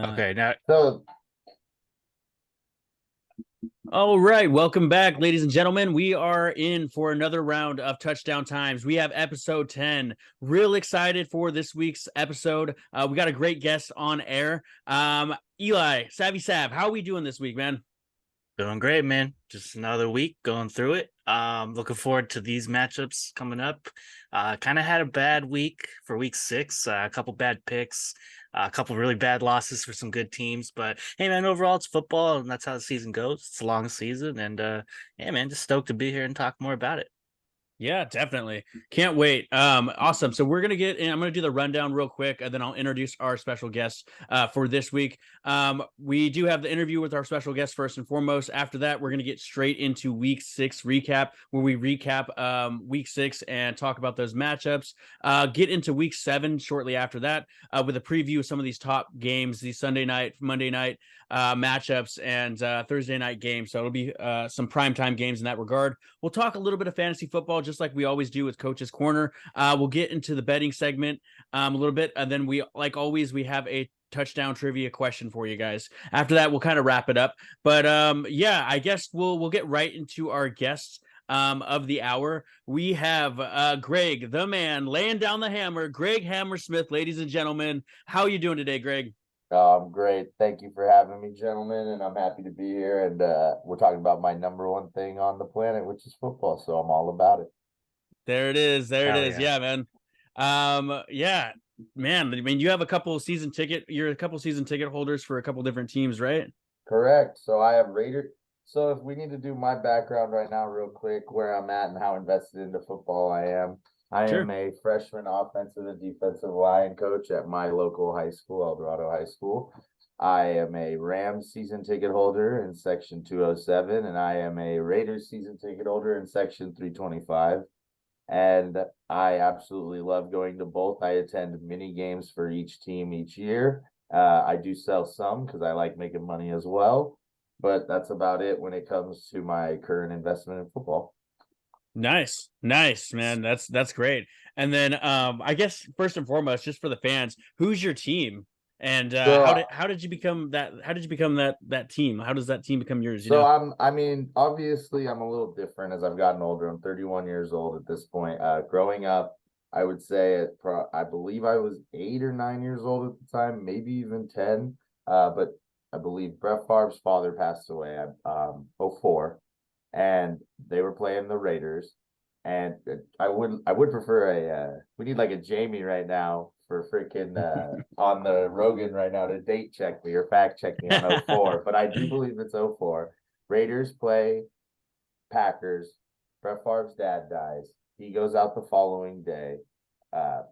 Okay, now So, all right, welcome back, ladies and gentlemen. We are in for another round of touchdown times. We have episode 10. Real excited for this week's episode. We got a great guest on air. Eli, Savvy Sav, how are we doing this week, man? doing great, man. Just another week going through it. Looking forward to these matchups coming up. Kind of had a bad week for week 6. A couple bad picks, a couple really bad losses for some good teams. But hey, man, overall it's football, and that's how the season goes. It's a long season, and yeah, man, just stoked to be here and talk more about it. Yeah, definitely. Can't wait. Awesome. So we're gonna get in. I'm gonna do the rundown real quick, and then I'll introduce our special guest for this week. We do have the interview with our special guest first and foremost. After that, we're gonna get straight into week 6 recap, where we recap week 6 and talk about those matchups. Get into week 7 shortly after that, with a preview of some of these top games, these Sunday night, Monday night matchups, and Thursday night games. So it'll be some primetime games in that regard. We'll talk a little bit of fantasy football, just like we always do with Coach's Corner. We'll get into the betting segment a little bit, and then we, like always, we have a touchdown trivia question for you guys. After that, we'll kind of wrap it up. But yeah, I guess we'll get right into our guests of the hour. We have Greg, the man, laying down the hammer. Greg Hammersmith, ladies and gentlemen. How are you doing today, Greg? Great. Thank you for having me, gentlemen, and I'm happy to be here. And we're talking about my number one thing on the planet, which is football. So I'm all about it. There it is. There it Hell is. yeah. Yeah, man. Yeah, man. I mean, you have a couple season ticket. You're a couple season ticket holders for a couple different teams, right? Correct. So I have Raider. So if we need to do my background right now, real quick, where I'm at and how invested into football I am. I am Sure. a freshman offensive and defensive line coach at my local high school, Eldorado High School. I am a Rams season ticket holder in section 207, and I am a Raiders season ticket holder in section 325. And I absolutely love going to both. I attend mini games for each team each year. I do sell some because I like making money as well, but that's about it when it comes to my current investment in football. Nice, nice, man. That's great. And then, I guess first and foremost, just for the fans, who's your team, and So how did you become that? How did you become that team? How does that team become yours? You So know. I mean, obviously I'm a little different as I've gotten older. I'm 31 years old at this point. Growing up, I would say I believe I was 8 or 9 years old at the time, maybe even 10. But I believe Brett Favre's father passed away at '04, and they were playing the Raiders. And I would prefer we need like a Jamie right now for freaking on the Rogan right now to date check me or fact check me on '04, but I do believe it's '04. Raiders play Packers. Brett Favre's dad dies. He goes out the following day,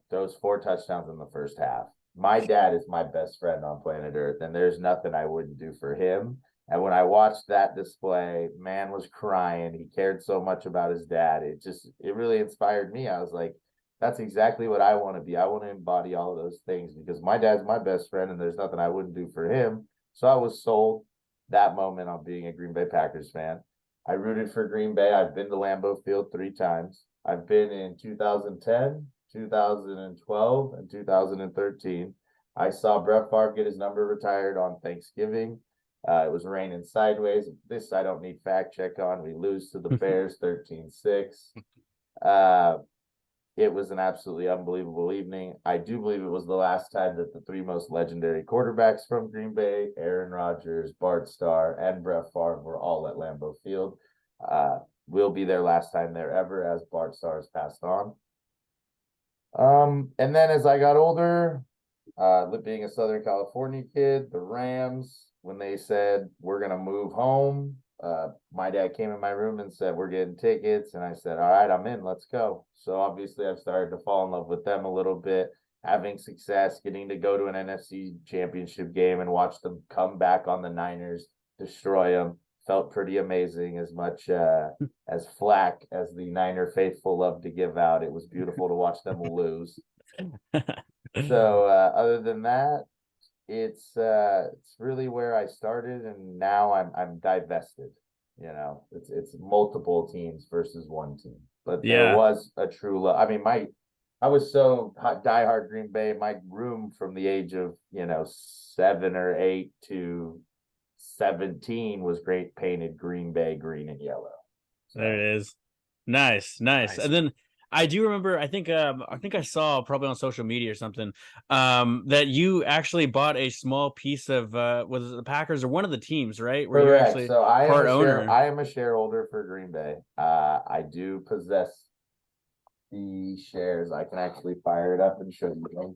throws 4 touchdowns in the first half. My dad is my best friend on planet Earth, and there's nothing I wouldn't do for him. And when I watched that display, man was crying. He cared so much about his dad. It really inspired me. I was like, that's exactly what I want to be. I want to embody all of those things because my dad's my best friend, and there's nothing I wouldn't do for him. So I was sold that moment on being a Green Bay Packers fan. I rooted for Green Bay. I've been to Lambeau Field 3 times. I've been in 2010, 2012, and 2013. I saw Brett Favre get his number retired on Thanksgiving. It was raining sideways. This I don't need fact check on. We lose to the Bears 13-6. Uh, it was an absolutely unbelievable evening. I do believe it was the last time that the 3 most legendary quarterbacks from Green Bay, Aaron Rodgers, Bart Starr, and Brett Favre, were all at Lambeau Field. Will be their last time there ever, as Bart Starr has passed on. And then as I got older, being a Southern California kid, the Rams, when they said we're gonna move home, my dad came in my room and said we're getting tickets, and I said, all right, I'm in, let's go. So obviously I've started to fall in love with them a little bit, having success, getting to go to an NFC championship game and watch them come back on the Niners, destroy them. Felt pretty amazing. As much as flack as the Niner faithful love to give out, it was beautiful to watch them lose. So other than that, it's really where I started, and now I'm divested. It's multiple teams versus one team, but there Yeah. was a true love. I mean, I was so diehard Green Bay. My room from the age of 7 or 8 to 17 was great painted Green Bay green and yellow. There it is. Nice. Nice. And then I do remember, I think I saw probably on social media or something, that you actually bought a small piece of was it the Packers or one of the teams, right? Where you're Correct. actually So I am part a owner. I am a shareholder for Green Bay. I do possess the shares. I can actually fire it up and show you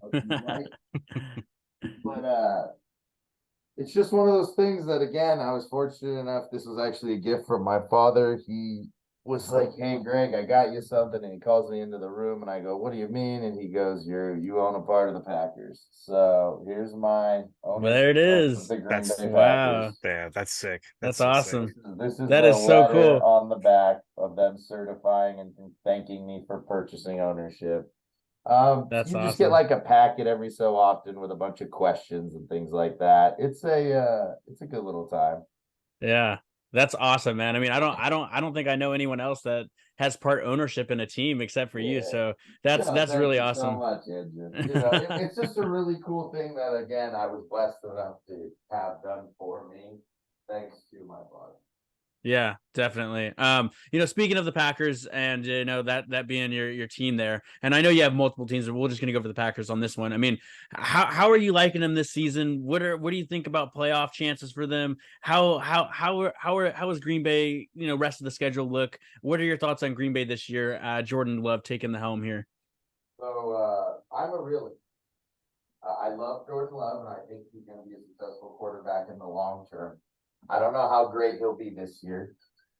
guys. But it's just one of those things that, again, I was fortunate enough. This was actually a gift from my father. He was like, "Hey, Greg, I got you something," and he calls me into the room, and I go, "What do you mean?" And he goes, "You own a part of the Packers, so here's my ownership There it of is. the Green That's Bay Wow. Packers." Yeah, that's sick. That's That's so sick. awesome. This is That the is so letter cool. on the back of them certifying and thanking me for purchasing ownership. That's You just get awesome. like a packet every so often with a bunch of questions and things like that. It's a good little time. Yeah. That's awesome, man. I mean, I don't think I know anyone else that has part ownership in a team except for you. Yeah. So No, that's thank really you so awesome. much, Andrew. It's just a really cool thing that, again, I was blessed enough to have done for me, thanks to my father. Yeah, definitely. Speaking of the Packers and that being your team there, and I know you have multiple teams, but we're just gonna go for the Packers on this one. I mean, how are you liking them this season? What do you think about playoff chances for them? How is Green Bay, rest of the schedule look? What are your thoughts on Green Bay this year? Jordan Love taking the helm here. So I'm a realist. I love Jordan Love, and I think he's going to be a successful quarterback in the long term. I don't know how great he'll be this year.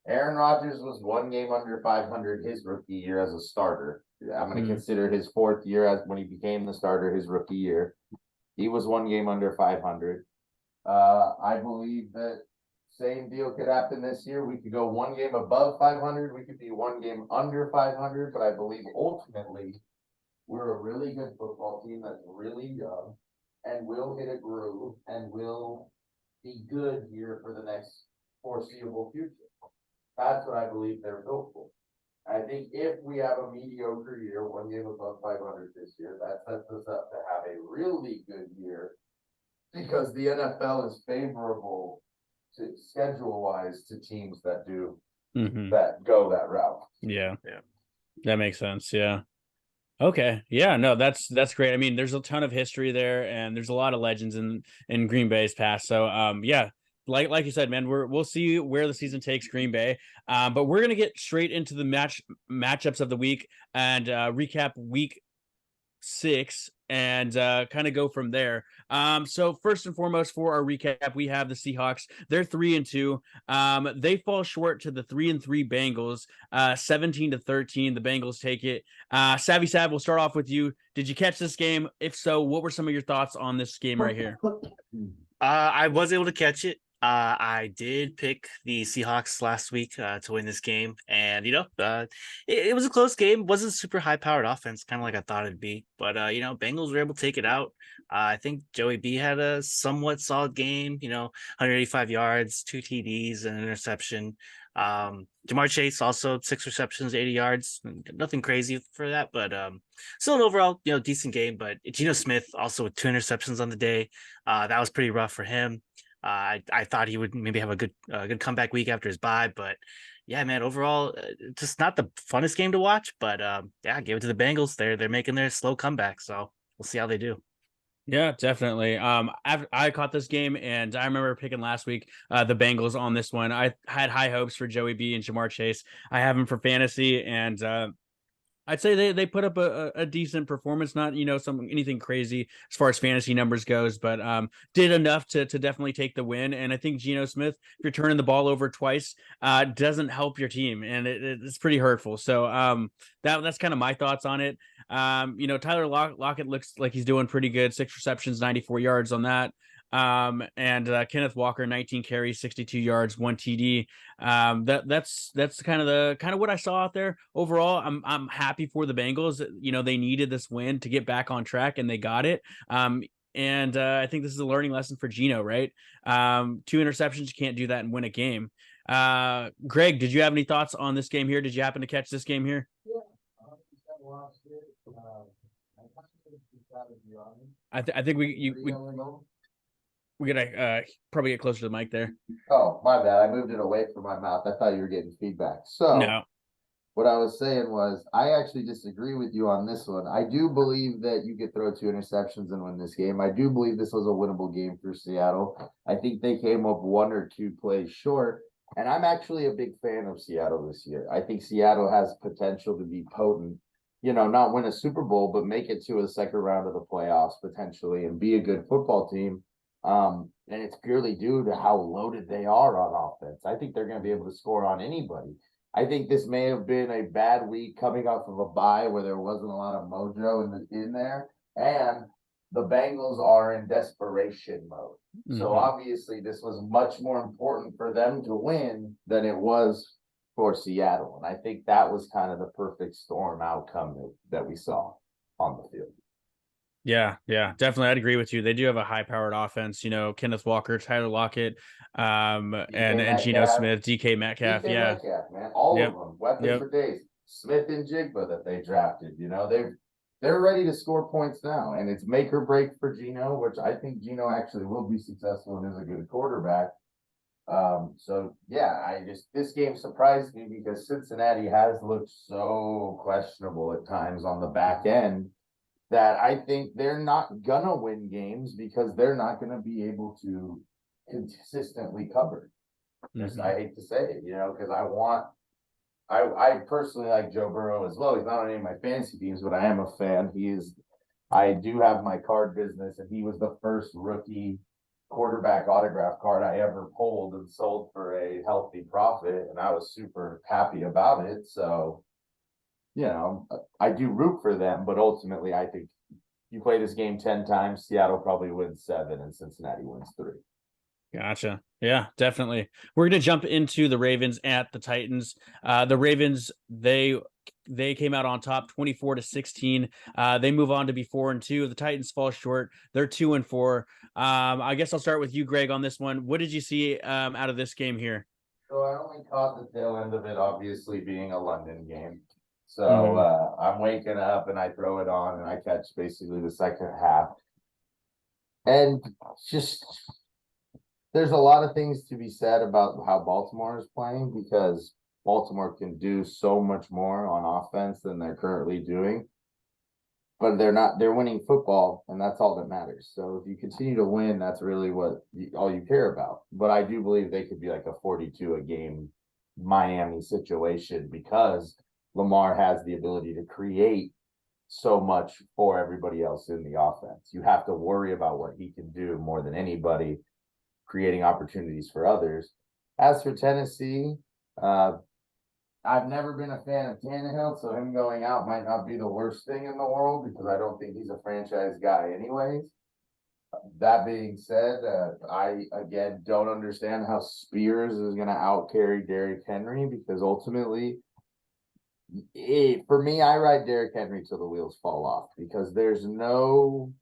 Aaron Rodgers was one game under 500 his rookie year as a starter. I'm going to Hmm. consider his fourth year as when he became the starter his rookie year. He was one game under 500. I believe that same deal could happen this year. We could go one game above 500. We could be one game under 500. But I believe ultimately we're a really good football team that's really young and will hit a groove and will be good here for the next foreseeable future. That's what I believe they're built for. I think if we have a mediocre year, one game above 500 this year, that sets us up to have a really good year because the NFL is favorable to schedule wise to teams that do that go that route. Yeah. Yeah. That makes sense. Yeah. Okay. Yeah, no, that's great. I mean, there's a ton of history there and there's a lot of legends in Green Bay's past. So yeah, like you said, man, we'll see where the season takes Green Bay. But we're gonna get straight into the matchups of the week and recap week 6 and kind of go from there. So first and foremost for our recap, we have the Seahawks. They're 3-2. They fall short to the 3-3 Bengals, 17-13. The Bengals take it. Savvy Sav, we'll start off with you. Did you catch this game? If so, what were some of your thoughts on this game right here? I was able to catch it. I did pick the Seahawks last week to win this game, and it was a close game. Wasn't super high powered offense, kind of like I thought it'd be. But Bengals were able to take it out. I think Joey B had a somewhat solid game. 185 yards, 2 TDs, and an interception. Jamar Chase also 6 receptions, 80 yards. Nothing crazy for that, but still an overall decent game. But Geno Smith also with 2 interceptions on the day. That was pretty rough for him. I thought he would maybe have a good comeback week after his bye, but yeah, man, overall, just not the funnest game to watch. But yeah, give it to the Bengals. They're making their slow comeback, so we'll see how they do. Yeah, definitely. I caught this game, and I remember picking last week the Bengals on this one. I had high hopes for Joey B and Jamar Chase. I have him for fantasy, and I'd say they put up a decent performance, not anything crazy as far as fantasy numbers goes, but did enough to definitely take the win. And I think Geno Smith, if you're turning the ball over twice, doesn't help your team, and it's pretty hurtful. So that's kind of my thoughts on it. Tyler Lockett looks like he's doing pretty good. 6 receptions, 94 yards on that. And Kenneth Walker, 19 carries, 62 yards, 1 TD. That's kind of what I saw out there. Overall, I'm happy for the Bengals. They needed this win to get back on track, and they got it. And I think this is a learning lesson for Geno, right? 2 interceptions, you can't do that and win a game. Greg, did you have any thoughts on this game here? Did you happen to catch this game here? Yeah, 100% watched it. I think we gotta probably get closer to the mic there. Oh, my bad. I moved it away from my mouth. I thought you were getting feedback. So No. what I was saying was, I actually disagree with you on this one. I do believe that you could throw 2 interceptions and win this game. I do believe this was a winnable game for Seattle. I think they came up 1 or 2 plays short. And I'm actually a big fan of Seattle this year. I think Seattle has potential to be potent, not win a Super Bowl, but make it to a second round of the playoffs potentially and be a good football team. And it's purely due to how loaded they are on offense. I think they're going to be able to score on anybody. I think this may have been a bad week coming off of a bye where there wasn't a lot of mojo in there. And the Bengals are in desperation mode. So obviously this was much more important for them to win than it was for Seattle. And I think that was kind of the perfect storm outcome that we saw on the field. Yeah, definitely. I'd agree with you. They do have a high-powered offense. Kenneth Walker, Tyler Lockett, and Geno Smith, DK Metcalf. Metcalf, man, all Yep. of them, weapons for days. Smith and Jigba that they drafted. They're ready to score points now, and it's make or break for Geno, which I think Geno actually will be successful and is a good quarterback. So yeah, this game surprised me because Cincinnati has looked so questionable at times on the back end that I think they're not gonna win games because they're not gonna be able to consistently cover. Just, I hate to say it, because I personally like Joe Burrow as well. He's not on any of my fantasy teams, but I am a fan. I do have my card business, and he was the first rookie quarterback autograph card I ever pulled and sold for a healthy profit, and I was super happy about it. So, I do root for them, but ultimately I think you play this game 10 times, Seattle probably wins 7 and Cincinnati wins 3. Gotcha. Yeah, definitely. We're going to jump into the Ravens at the Titans. The Ravens, they came out on top 24-16. They move on to be 4-2. The Titans fall short. They're 2-4. I guess I'll start with you, Greg, on this one. What did you see out of this game here? So I only caught the tail end of it, obviously being a London game. So I'm waking up and I throw it on and I catch basically the second half. And just there's a lot of things to be said about how Baltimore is playing because Baltimore can do so much more on offense than they're currently doing. But they're winning football, and that's all that matters. So if you continue to win, that's really all you care about. But I do believe they could be like a 42 a game Miami situation because Lamar has the ability to create so much for everybody else in the offense. You have to worry about what he can do more than anybody, creating opportunities for others. As for Tennessee, I've never been a fan of Tannehill, so him going out might not be the worst thing in the world because I don't think he's a franchise guy anyways. That being said, I, again, don't understand how Spears is going to outcarry Derrick Henry because ultimately, for me, I ride Derrick Henry till the wheels fall off because there's no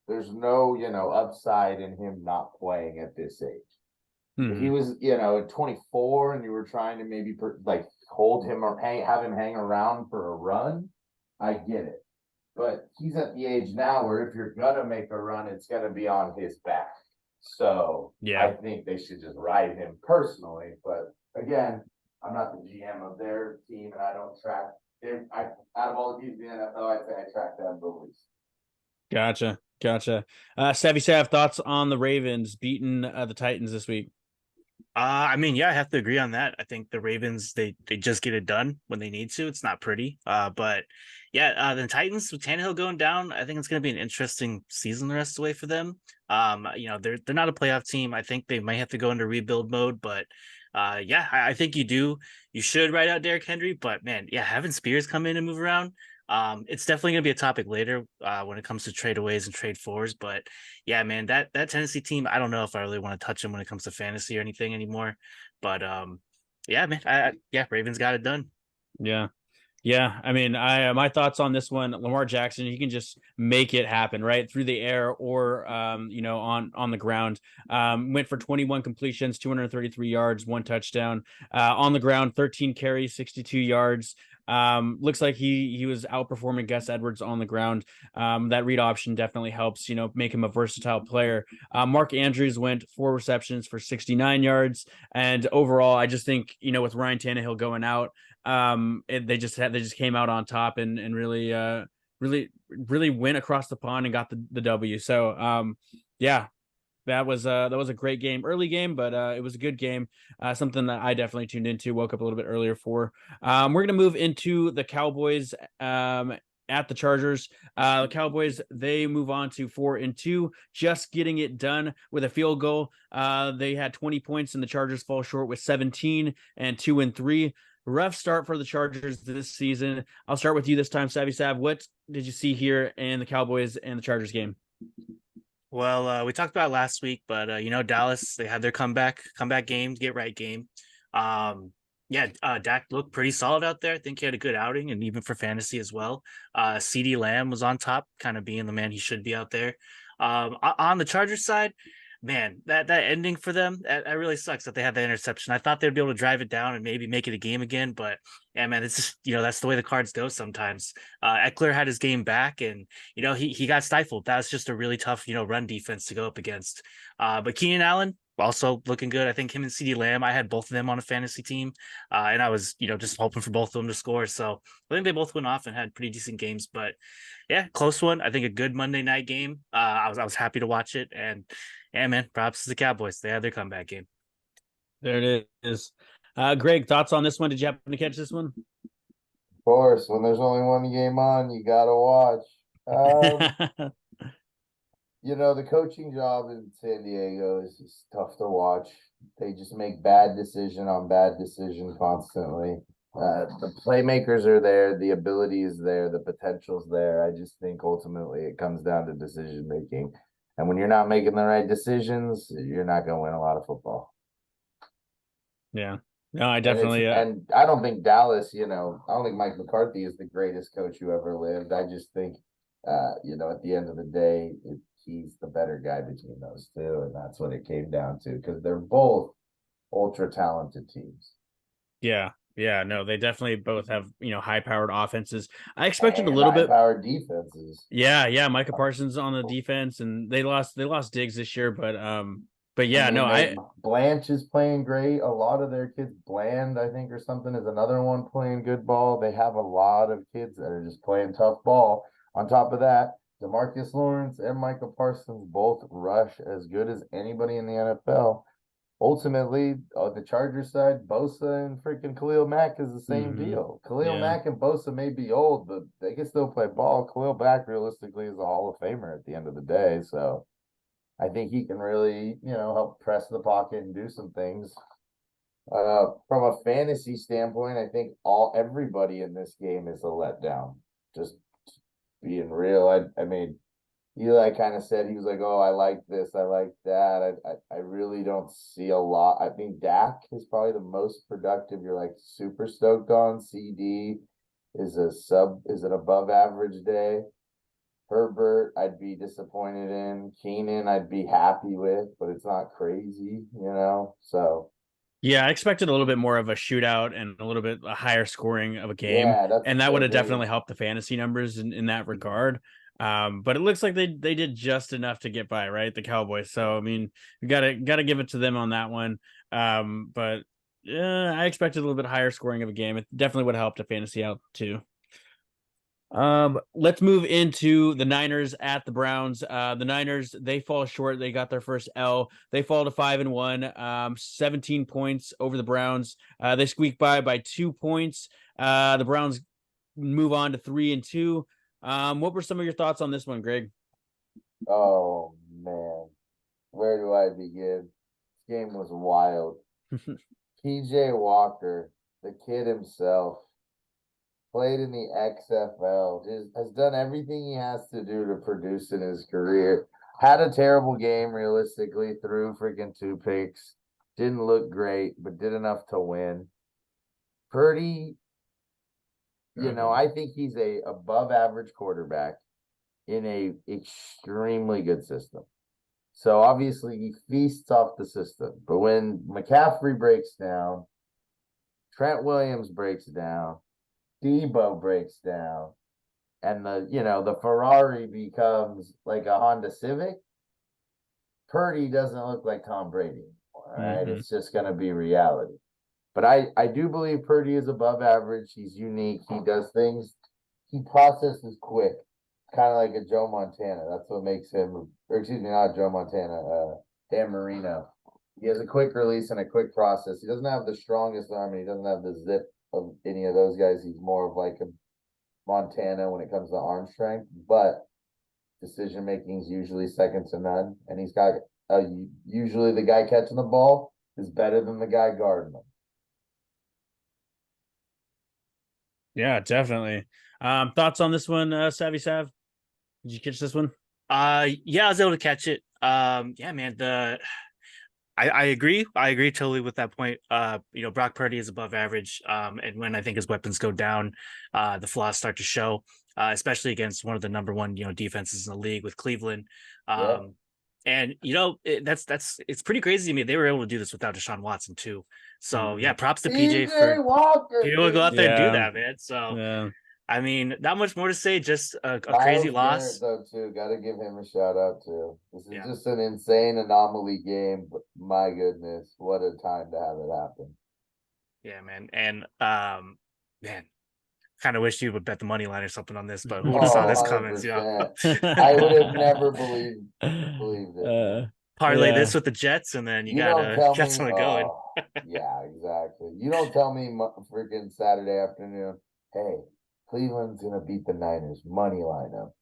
upside in him not playing at this age. If he was, 24 and you were trying to maybe hold him or have him hang around for a run, I get it. But he's at the age now where if you're gonna make a run, it's gonna be on his back. So yeah, I think they should just ride him personally. But again, I'm not the GM of their team, and I don't track. Out of all the teams in the NFL, I'd say I track them the least. Gotcha. Savvy Sav, thoughts on the Ravens beating the Titans this week? I have to agree on that. I think the Ravens, they just get it done when they need to. It's not pretty. But the Titans with Tannehill going down, I think it's going to be an interesting season the rest of the way for them. They're not a playoff team. I think they might have to go into rebuild mode, but I think you should write out Derrick Henry, but man, having Spears come in and move around, it's definitely going to be a topic later when it comes to tradeaways and trade fours. But yeah, man, that Tennessee team, I don't know if I really want to touch them when it comes to fantasy or anything anymore. But Ravens got it done. Yeah. I mean, my thoughts on this one, Lamar Jackson, he can just make it happen, right? Through the air or, on the ground. Went for 21 completions, 233 yards, 1 touchdown. On the ground, 13 carries, 62 yards. Looks like he was outperforming Gus Edwards on the ground. That read option definitely helps, make him a versatile player. Mark Andrews went 4 receptions for 69 yards, and overall, I just think with Ryan Tannehill going out, they just came out on top and really went across the pond and got the W. So yeah, that was a great game, early game, but it was a good game. Something that I definitely tuned into, woke up a little bit earlier for. We're gonna move into the Cowboys at the Chargers. The Cowboys, they move on to 4-2, just getting it done with a field goal. They had 20 points, and the Chargers fall short with 17 and 2-3. Rough start for the Chargers this season. I'll start with you this time, Savvy Sav. What did you see here in the Cowboys and the Chargers game? Well, we talked about it last week, but Dallas, they had their comeback game, get right game. Dak looked pretty solid out there. I think he had a good outing, and even for fantasy as well. CeeDee Lamb was on top, kind of being the man he should be out there. On the Chargers side, man, that ending for them, that really sucks that they had that interception. I thought they'd be able to drive it down and maybe make it a game again, but yeah, man, it's just, that's the way the cards go sometimes. Eckler had his game back, and he got stifled. That was just a really tough run defense to go up against. But Keenan Allen also looking good. I think him and CeeDee Lamb, I had both of them on a fantasy team, and I was just hoping for both of them to score. So I think they both went off and had pretty decent games. But yeah, close one. I think a good Monday night game. I was happy to watch it, and yeah, man, props to the Cowboys. They had their comeback game. There it is. Greg, thoughts on this one? Did you happen to catch this one? Of course, when there's only one game on, you gotta watch. The coaching job in San Diego is just tough to watch. They just make bad decision on bad decision constantly. The playmakers are there, the ability is there, the potential's there. I just think ultimately it comes down to decision making. And when you're not making the right decisions, you're not going to win a lot of football. Yeah. No, I definitely. And I don't think Dallas, I don't think Mike McCarthy is the greatest coach who ever lived. I just think, at the end of the day, he's the better guy between those two. And that's what it came down to, because they're both ultra talented teams. Yeah. Yeah, no, they definitely both have, high-powered offenses. I expected a little bit high-powered defenses. Yeah, Micah Parsons on the defense, and they lost Diggs this year, but yeah, Blanche is playing great. A lot of their kids, Bland, I think, or something, is another one playing good ball. They have a lot of kids that are just playing tough ball. On top of that, DeMarcus Lawrence and Micah Parsons both rush as good as anybody in the NFL. Ultimately, on the Chargers side, Bosa and freaking Khalil Mack is the same deal. Khalil Mack and Bosa may be old, but they can still play ball. Khalil Mack realistically is a Hall of Famer at the end of the day. So I think he can really, help press the pocket and do some things. From a fantasy standpoint, I think everybody in this game is a letdown. Just being real. I mean, Eli kind of said, he was like, "Oh, I like this, I like that." I really don't see a lot. I think Dak is probably the most productive. You're like super stoked on. CD is an above average day. Herbert, I'd be disappointed in. Keenan, I'd be happy with, but it's not crazy, So yeah, I expected a little bit more of a shootout and a little bit a higher scoring of a game, and that would have definitely helped the fantasy numbers in that regard. But it looks like they did just enough to get by, right? The Cowboys. So I mean, you gotta give it to them on that one. But I expected a little bit higher scoring of a game. It definitely would have helped a fantasy out too. Let's move into the Niners at the Browns. The Niners, they fall short. They got their first L. They fall to 5-1. 17 points over the Browns. They squeak by 2 points. The Browns move on to 3-2. What were some of your thoughts on this one, Greg? Oh man, where do I begin? This game was wild. PJ Walker, the kid himself, played in the XFL, just has done everything he has to do to produce in his career. Had a terrible game, realistically, threw freaking 2 picks. Didn't look great, but did enough to win. Purdy, I think he's a above average quarterback in a extremely good system. So obviously he feasts off the system. But when McCaffrey breaks down, Trent Williams breaks down, Debo breaks down and the Ferrari becomes like a Honda Civic, Purdy doesn't look like Tom Brady anymore. All right. Mhm. It's just going to be reality. But I do believe Purdy is above average. He's unique. He does things. He processes quick, kind of like a Joe Montana. That's what makes him, or excuse me, not Joe Montana, Dan Marino. He has a quick release and a quick process. He doesn't have the strongest arm, and he doesn't have the zip of any of those guys. He's more of like a Montana when it comes to arm strength, but decision making is usually second to none. And he's got usually the guy catching the ball is better than the guy guarding them. Yeah, definitely. Thoughts on this one, Savvy Sav? Did you catch this one? Yeah, I was able to catch it. Yeah, man, I agree. I agree totally with that point. Brock Purdy is above average. And when I think his weapons go down, the flaws start to show, especially against one of the number one, defenses in the league with Cleveland. Yeah. And it's pretty crazy to me. They were able to do this without Deshaun Watson too. So yeah, props to PJ for Walker. being able to go out there and do Yeah. that, man. So Yeah. I mean, not much more to say. Just a Myles crazy Garrett, loss. though, too. Got to give him a shout out too. This is Yeah. just an insane anomaly game. But my goodness, what a time to have it happen. Yeah, man. And man, kind of wish you would bet the money line or something on this, but who would have Oh, saw this coming? 100%. I would have never believed it. Man. Parlay Yeah. this with the Jets, and then you don't tell got me. something going. Yeah, exactly. You don't tell me freaking Saturday afternoon. Hey, Cleveland's gonna beat the Niners. Money lineup.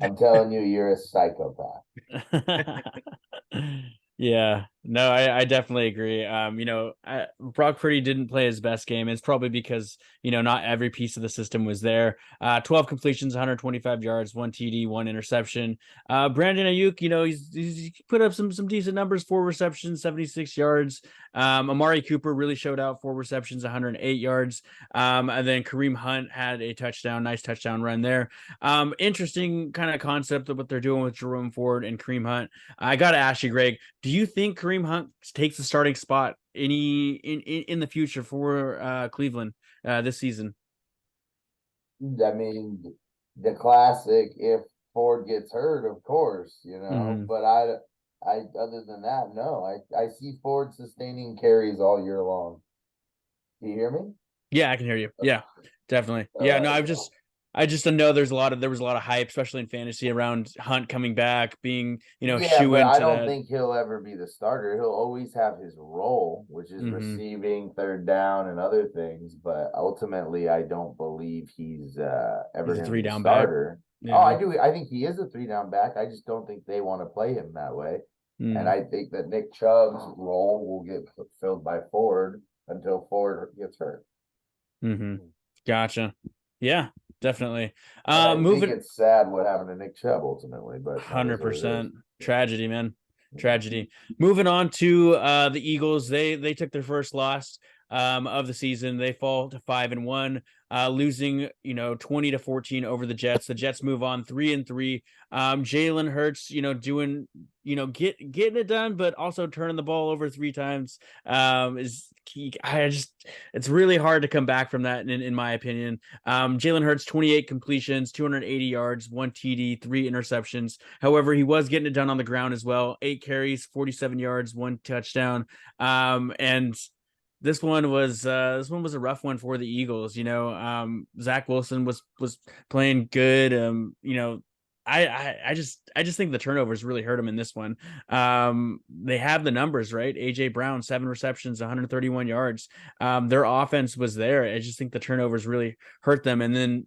I'm telling you, you're a psychopath. Yeah, no, I definitely agree. Brock Purdy didn't play his best game. It's probably because, not every piece of the system was there. 12 completions, 125 yards, 1 TD, 1 interception. Brandon Ayuk, he's put up some decent numbers, 4 receptions, 76 yards. Amari Cooper really showed out, 4 receptions, 108 yards. And then Kareem Hunt had a touchdown, nice touchdown run there. Interesting kind of concept of what they're doing with Jerome Ford and Kareem Hunt. I got to ask you, Greg, do you think Kareem Hunt takes the starting spot in the future for Cleveland this season? I mean, the classic, if Ford gets hurt, of course, but I other than that, no, I see Ford sustaining carries all year long. Do you hear me? Yeah, I can hear you. Yeah, definitely. Yeah, no, I just know there was a lot of hype, especially in fantasy, around Hunt coming back, being Yeah, but I don't that. think he'll ever be the starter. He'll always have his role, which is receiving, third down, and other things. But ultimately, I don't believe he's ever He's a going to be the 3-down starter. back. Yeah. Oh, I do. I think he is a 3-down back. I just don't think they want to play him that way. And I think that Nick Chubb's role will get filled by Ford until Ford gets hurt. Gotcha. Yeah, definitely. I think it's sad what happened to Nick Chubb ultimately, but 100% tragedy, man. Tragedy. Moving on to the Eagles, they took their first loss of the season. They fall to 5-1, losing 20-14 over the Jets. The Jets move on 3-3. Jalen Hurts, doing getting it done, but also turning the ball over 3 times. It's really hard to come back from that in my opinion. Jalen Hurts 28 completions, 280 yards, 1 TD, 3 interceptions. However, he was getting it done on the ground as well. 8 carries, 47 yards, 1 touchdown. And this one was a rough one for the Eagles. Zach Wilson was playing good. I just think the turnovers really hurt him in this one. They have the numbers, right? AJ Brown, 7 receptions, 131 yards. Their offense was there. I just think the turnovers really hurt them. And then,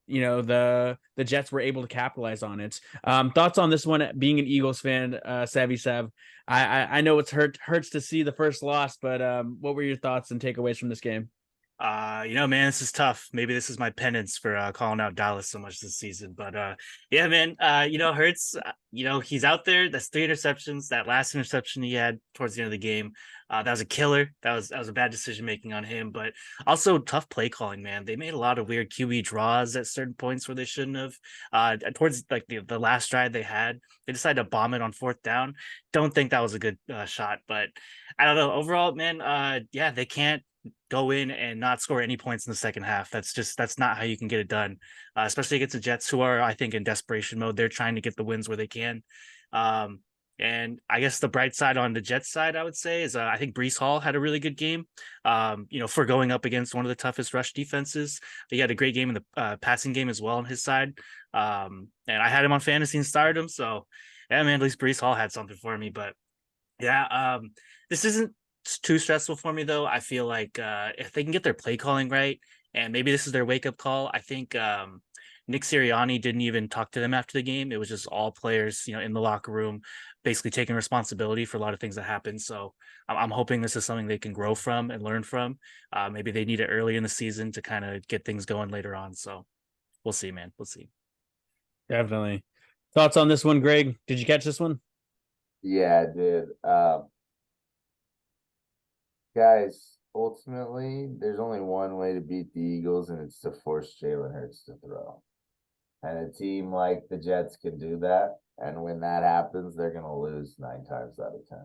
the Jets were able to capitalize on it. Thoughts on this one, being an Eagles fan, Savvy Sav? I know it's hurts to see the first loss, but what were your thoughts and takeaways from this game? Man, this is tough. Maybe this is my penance for calling out Dallas so much this season. But yeah, man, Hurts, he's out there. That's 3 interceptions. That last interception he had towards the end of the game, that was a killer. That was a bad decision making on him, but also tough play calling, man. They made a lot of weird QB draws at certain points where they shouldn't have. Towards like the last drive they had, they decided to bomb it on 4th down. Don't think that was a good shot, but I don't know. Overall, man, yeah, they can't go in and not score any points in the second half. That's not how you can get it done, especially against the Jets, who are, I think, in desperation mode. They're trying to get the wins where they can. Um, and I guess the bright side on the Jets side, I would say, is I think Brees Hall had a really good game. For going up against one of the toughest rush defenses. He had a great game in the passing game as well on his side. And I had him on fantasy and started him. So, yeah, man, at least Brees Hall had something for me. But yeah, this isn't too stressful for me though. I feel like if they can get their play calling right, and maybe this is their wake up call. I think Nick Sirianni didn't even talk to them after the game. It was just all players, in the locker room, basically taking responsibility for a lot of things that happened. So I'm hoping this is something they can grow from and learn from. Maybe they need it early in the season to kind of get things going later on. So we'll see, man. We'll see. Definitely. Thoughts on this one, Greg? Did you catch this one? Yeah, I did. Guys, ultimately, there's only one way to beat the Eagles, and it's to force Jalen Hurts to throw. And a team like the Jets can do that. And when that happens, they're going to lose 9 times out of 10.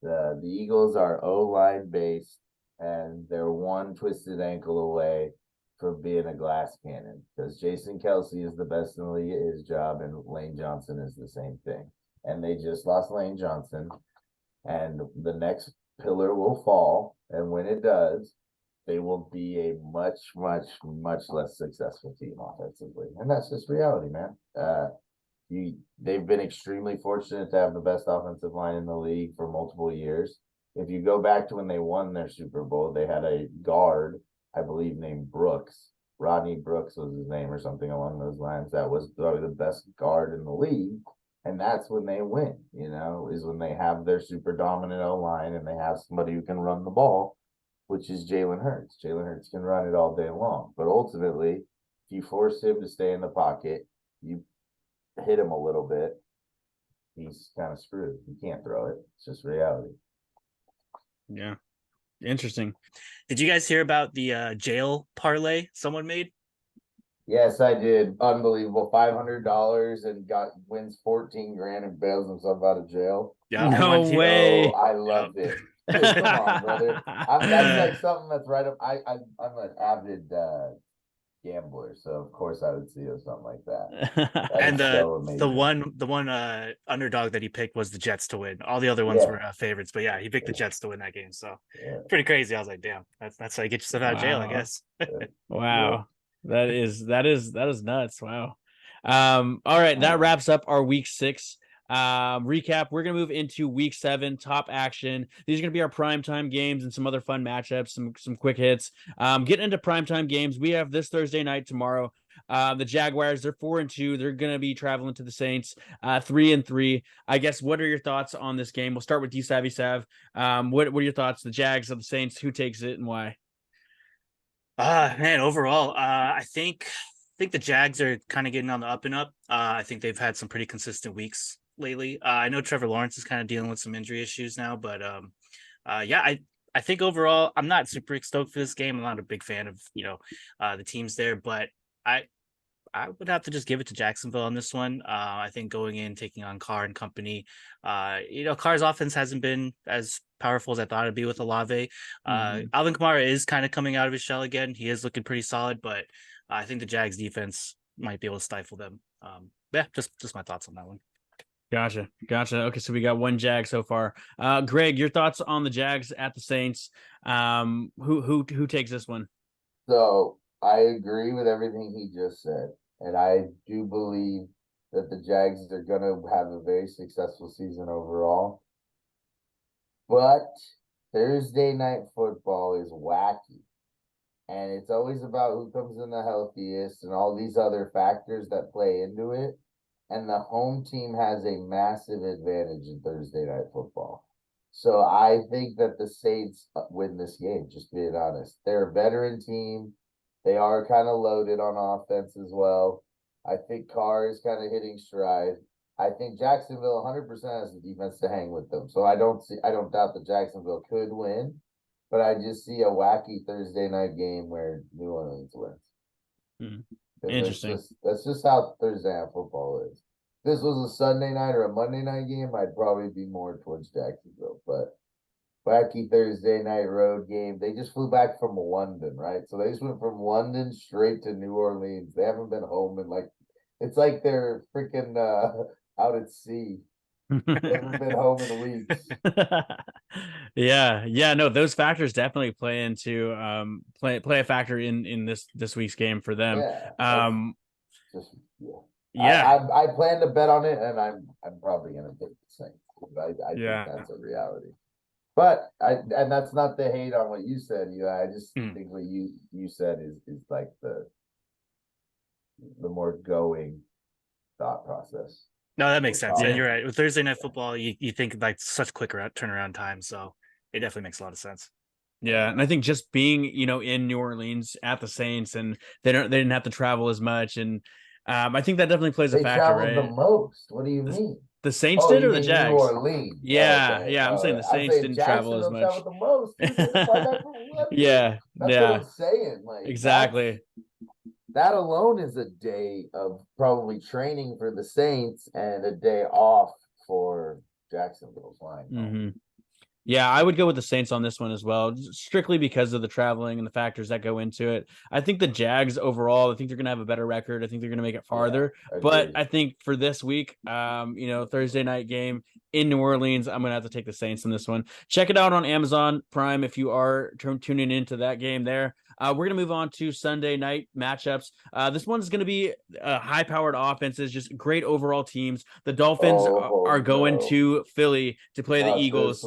The Eagles are O-line based, and they're one twisted ankle away from being a glass cannon, because Jason Kelsey is the best in the league at his job, and Lane Johnson is the same thing. And they just lost Lane Johnson, and the next pillar will fall. And when it does, they will be a much, much, much less successful team offensively. And that's just reality, man. They've been extremely fortunate to have the best offensive line in the league for multiple years. If you go back to when they won their Super Bowl, they had a guard, I believe, named Brooks. Rodney Brooks was his name, or something along those lines. That was probably the best guard in the league. And that's when they win, is when they have their super dominant O-line and they have somebody who can run the ball, which is Jalen Hurts. Jalen Hurts can run it all day long. But ultimately, if you force him to stay in the pocket, you hit him a little bit, he's kind of screwed. You can't throw it. It's just reality. Yeah. Interesting. Did you guys hear about the jail parlay someone made? Yes, I did. Unbelievable. $500 and wins 14 grand and bails himself out of jail. Yeah. No way. I loved it. Come on, brother. That's like something that's right up. I'm an avid gambler, so of course I would see something like that. And so the one underdog that he picked was the Jets to win. All the other ones were favorites, but yeah, he picked the Jets to win that game. So pretty crazy. I was like, damn, that's how you get yourself out of jail, I guess. Wow. That is nuts. Wow. All right, that wraps up our week 6 recap. We're gonna move into week 7 top action. These are gonna be our primetime games and some other fun matchups, some quick hits. Getting into primetime games, we have this Thursday night tomorrow. The Jaguars, they're 4-2. They're gonna be traveling to the Saints, 3-3. I guess, what are your thoughts on this game? We'll start with you, Savvy Sav. What are your thoughts? The Jags or the Saints? Who takes it and why? Man, overall, I think the Jags are kind of getting on the up and up. I think they've had some pretty consistent weeks lately. I know Trevor Lawrence is kind of dealing with some injury issues now, but yeah, I think overall I'm not super stoked for this game. I'm not a big fan of the teams there, but I would have to just give it to Jacksonville on this one. I think going in, taking on Carr and company, Carr's offense hasn't been as powerful as I thought it'd be with Olave. Alvin Kamara is kind of coming out of his shell again. He is looking pretty solid, but I think the Jags defense might be able to stifle them. Yeah, just my thoughts on that one. Gotcha. Okay, so we got one Jag so far. Greg, your thoughts on the Jags at the Saints? Who takes this one? So I agree with everything he just said, and I do believe that the Jags are going to have a very successful season overall. But Thursday night football is wacky, and it's always about who comes in the healthiest and all these other factors that play into it. And the home team has a massive advantage in Thursday night football. So I think that the Saints win this game, just being honest. They're a veteran team. They are kind of loaded on offense as well. I think Carr is kind of hitting stride. I think Jacksonville 100% has the defense to hang with them. So I don't doubt that Jacksonville could win, but I just see a wacky Thursday night game where New Orleans wins. Interesting. That's just how Thursday night football is. If this was a Sunday night or a Monday night game, I'd probably be more towards Jacksonville. But wacky Thursday night road game. They just flew back from London, right? So they just went from London straight to New Orleans. They haven't been home in like it's like they're freaking out at sea. They haven't been home in weeks. Yeah, no, those factors definitely play into play a factor in this week's game for them. Yeah, just Yeah, I plan to bet on it, and I'm probably gonna take the Saints. I think yeah. that's a reality. But and that's not the hate on what you said. I just think what you said is like the more going thought process. No, that makes sense. Yeah, Yeah. you're right. With Thursday night football, you think like such quick turnaround time, so it definitely makes a lot of sense. Yeah, and I think just being, in New Orleans at the Saints, and they didn't have to travel as much, and I think that definitely plays a They factor, traveled the right? most. What do you The, mean? the Saints Oh, did, you or the mean New Jags? Orleans? Yeah, Okay. yeah. I'm saying the I'm Saints saying didn't travel as Jacksonville much. traveled the most. Dude, they just fly back from London. Yeah, That's what yeah, I'm saying. Like exactly. that alone is a day of probably training for the Saints and a day off for Jacksonville flying home. Hmm. Yeah, I would go with the Saints on this one as well, strictly because of the traveling and the factors that go into it. I think the Jags overall, I think they're going to have a better record. I think they're going to make it farther. But I think for this week, Thursday night game in New Orleans, I'm going to have to take the Saints in this one. Check it out on Amazon Prime if you are tuning into that game there. We're going to move on to Sunday night matchups. This one's going to be high-powered offenses, just great overall teams. The Dolphins are going to Philly to play the Eagles.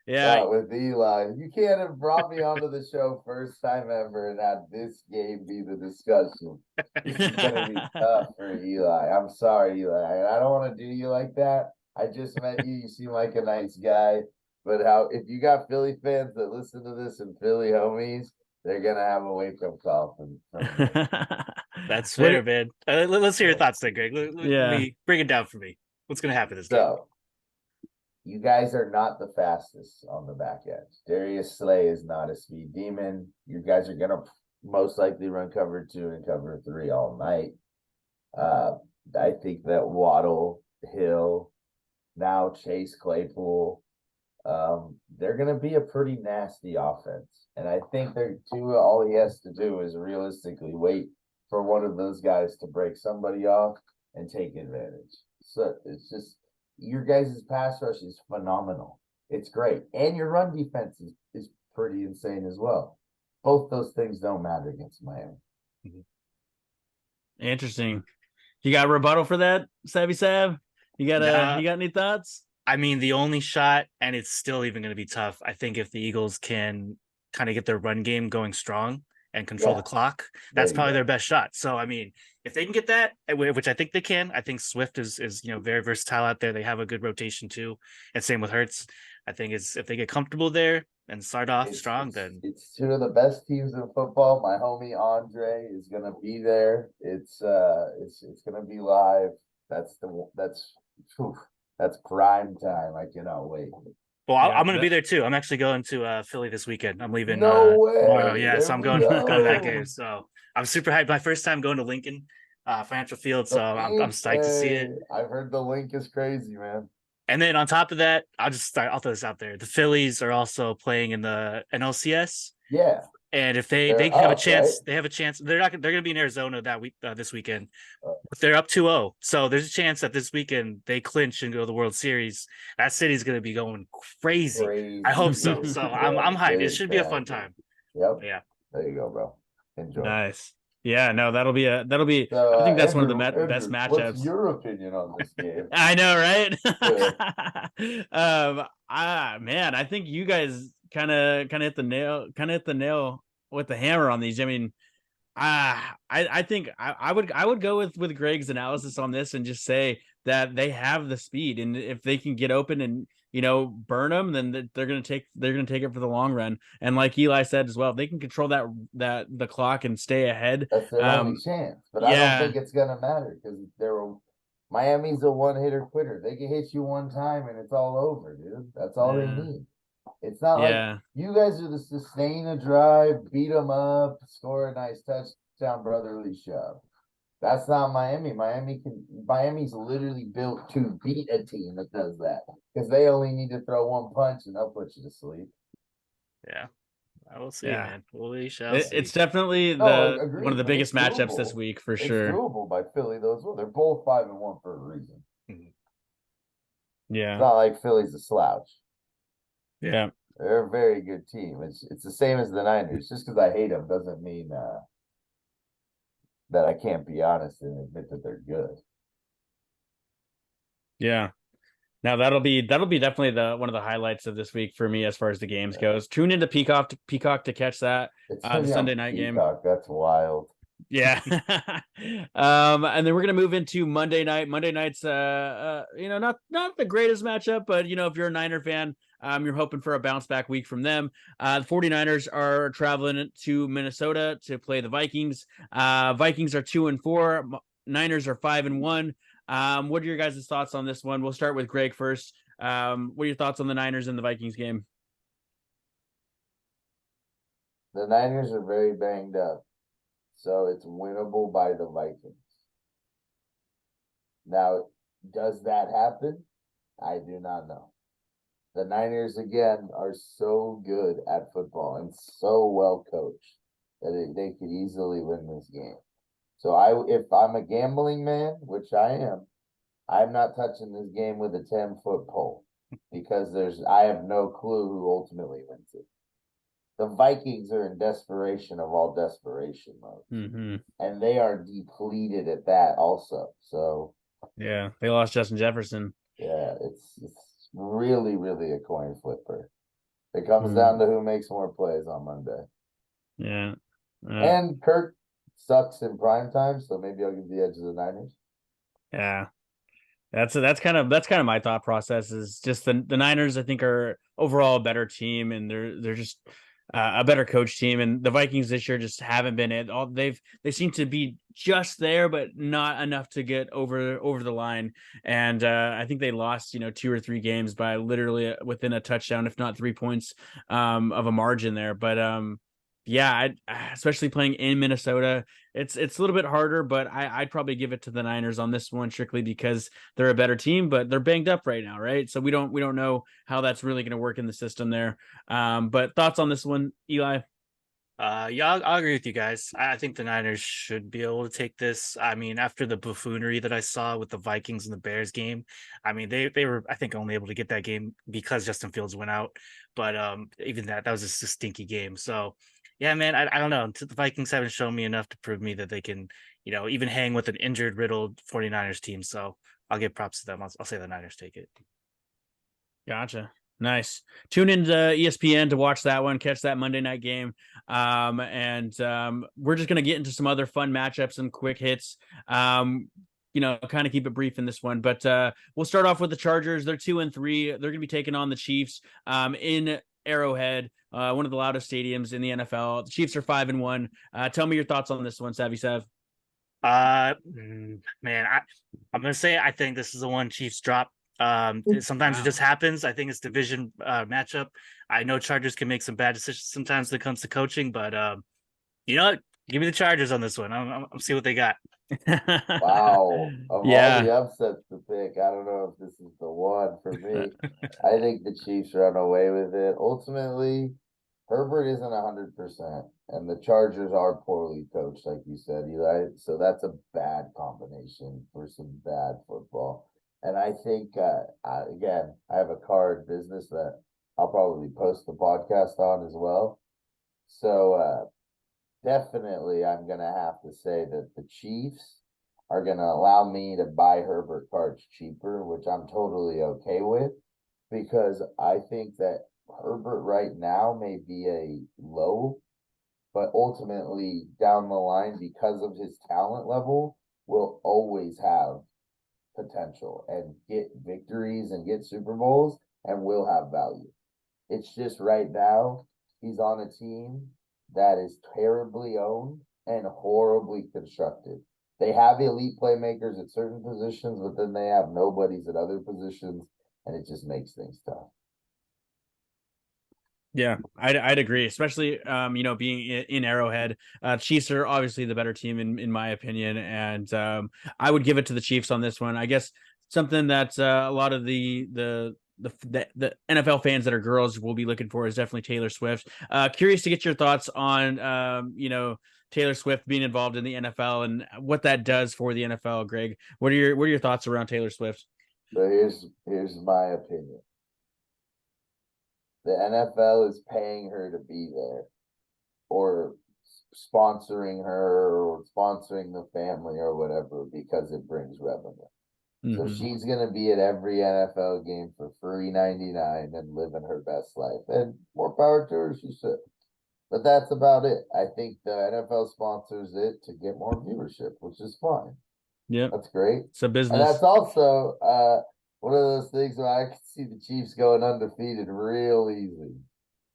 Yeah. Not with Eli. You can't have brought me onto the show first time ever and had this game be the discussion. This is gonna be tough for Eli. I'm sorry, Eli. I don't want to do you like that. I just met you. You seem like a nice guy. But if you got Philly fans that listen to this and Philly homies, they're gonna have a wake up call from That's fair, man. Let's hear your thoughts then, Greg. Let me bring it down for me. What's gonna happen this game? You guys are not the fastest on the back end. Darius Slay is not a speed demon. You guys are gonna most likely run cover 2 and cover 3 all night. I think that Waddle, Hill, now Chase Claypool, they're gonna be a pretty nasty offense. And I think Tua, all he has to do is realistically wait for one of those guys to break somebody off and take advantage. So it's just your guys' pass rush is phenomenal. It's great. And your run defense is pretty insane as well. Both those things don't matter against Miami. Interesting. You got a rebuttal for that, Savvy Sav? You got any thoughts? I mean, the only shot, and it's still even going to be tough. I think if the Eagles can kind of get their run game going strong and control the clock, that's probably their best shot. So, I mean, if they can get that, which I think they can, I think Swift is very versatile out there. They have a good rotation too, and same with Hurts. I think if they get comfortable there and start off strong, then it's two of the best teams in football. My homie Andre is gonna be there. It's gonna be live. That's prime time. I cannot wait. Well, I'm going to be there too. I'm actually going to Philly this weekend. I'm leaving no way. tomorrow. Yeah, so I'm going to that game. So I'm super hyped. My first time going to Lincoln Financial Field, so I'm psyched to see it. I've heard the link is crazy, man. And then on top of that, I'll throw this out there. The Phillies are also playing in the NLCS. Yeah. And if they have a chance, right? They have a chance. They're going to be in Arizona this weekend. But they're up 2-0. So there's a chance that this weekend they clinch and go to the World Series. That city's going to be going crazy. I hope so. So I'm hyped. It should be a fun time. Yep. Yeah. There you go, bro. Enjoy. Nice. Yeah, no, that'll be I think that's Andrew, one of the best matchups. What's your opinion on this game? I know, right? Man, I think you guys kind of hit the nail with the hammer on these. I mean, I think I would go with Greg's analysis on this and just say that they have the speed, and if they can get open and burn them, then they're gonna take it for the long run. And like Eli said as well, if they can control the clock and stay ahead, that's their only chance. But I don't think it's gonna matter because Miami's a one-hitter quitter. They can hit you one time and it's all over, dude. That's all they need. It's not like you guys are the sustain a drive, beat them up, score a nice touchdown, brotherly shove. That's not Miami. Miami's literally built to beat a team that does that because they only need to throw one punch and they'll put you to sleep. Yeah, I will see, Yeah. man. We shall see. It's definitely No, one of agreed, the but biggest it's matchups this doable. week for It's sure. doable by Philly though as well. They're both 5-1 for a reason. Mhm. It's Yeah. not like Philly's a slouch. Yeah. They're a very good team. It's the same as the Niners. Just because I hate them doesn't mean that I can't be honest and admit that they're good. Yeah. Now that'll be definitely the one of the highlights of this week for me as far as the games goes. Tune into Peacock to catch that. It's The gonna be Sunday on night game. Peacock. That's wild. Yeah. And then we're gonna move into Monday night. Monday night's not the greatest matchup, but if you're a Niner fan, you're hoping for a bounce back week from them. The 49ers are traveling to Minnesota to play the Vikings. Vikings are 2-4. Niners are 5-1. What are your guys' thoughts on this one? We'll start with Greg first. What are your thoughts on the Niners and the Vikings game? The Niners are very banged up, so it's winnable by the Vikings. Now, does that happen? I do not know. The Niners again are so good at football and so well coached that they could easily win this game. So if I'm a gambling man, which I am, I'm not touching this game with a 10-foot pole because I have no clue who ultimately wins it. The Vikings are in desperation of all desperation mode. Mm-hmm. And they are depleted at that also. So Yeah, they lost Justin Jefferson. yeah, it's really, really a coin flipper. It comes Mm. down to who makes more plays on Monday. Yeah. And Kirk sucks in prime time, so maybe I'll give the edge to the Niners. Yeah. That's kind of my thought process is just the Niners I think are overall a better team and they're just a better coach team, and the Vikings this year just haven't been it. They seem to be just there, but not enough to get over the line. And I think they lost 2 or 3 games by literally within a touchdown, if not 3 points of a margin there. But yeah, especially playing in Minnesota, it's a little bit harder, but I'd probably give it to the Niners on this one strictly because they're a better team, but they're banged up right now, right? So we don't know how that's really going to work in the system there. But thoughts on this one, Eli? Yeah, I'll agree with you guys. I think the Niners should be able to take this. I mean, after the buffoonery that I saw with the Vikings and the Bears game, I mean they were I think only able to get that game because Justin Fields went out. But even that was just a stinky game. So yeah, man, I don't know. The Vikings haven't shown me enough to prove me that they can, even hang with an injured, riddled 49ers team. So I'll give props to them. I'll say the Niners take it. Gotcha. Nice. Tune into ESPN to watch that one, catch that Monday night game. And we're just gonna get into some other fun matchups and quick hits. Kind of keep it brief in this one, but we'll start off with the Chargers. They're 2-3. They're gonna be taking on the Chiefs in Arrowhead, one of the loudest stadiums in the NFL. The Chiefs are 5-1. Tell me your thoughts on this one, Savvy Sav. Man, I'm gonna say I think this is the one Chiefs drop. Sometimes it Wow. just happens. I think it's division matchup. I know Chargers can make some bad decisions sometimes when it comes to coaching, but you know what? Give me the Chargers on this one. I'm see what they got. Wow. Of all Yeah. the upsets to pick, I don't know if this is the one for me. I think the Chiefs run away with it. Ultimately, Herbert isn't 100%, and the Chargers are poorly coached, like you said, Eli. So that's a bad combination for some bad football. And I think, again, I have a card business that I'll probably post the podcast on as well. So definitely, I'm going to have to say that the Chiefs are going to allow me to buy Herbert cards cheaper, which I'm totally okay with because I think that Herbert right now may be a low, but ultimately down the line, because of his talent level, will always have potential and get victories and get Super Bowls and will have value. It's just right now, he's on a team that is terribly owned and horribly constructed. They have elite playmakers at certain positions, but then they have nobodies at other positions, and it just makes things tough. Yeah, I'd agree, especially being in Arrowhead. Chiefs are obviously the better team in my opinion, and I would give it to the Chiefs on this one. I guess something that a lot of the NFL fans that are girls will be looking for is definitely Taylor Swift. Curious to get your thoughts on Taylor Swift being involved in the NFL and what that does for the NFL. Greg, what are your thoughts around Taylor Swift? So here's my opinion. The NFL is paying her to be there, or sponsoring her, or sponsoring the family, or whatever, because it brings revenue. So Mhm. she's gonna be at every NFL game for free 99 and living her best life. And more power to her, she should. But that's about it. I think the NFL sponsors it to get more viewership, which is fine. Yep, That's great. it's a And that's business. also one of those things where I can see the Chiefs going undefeated real easy.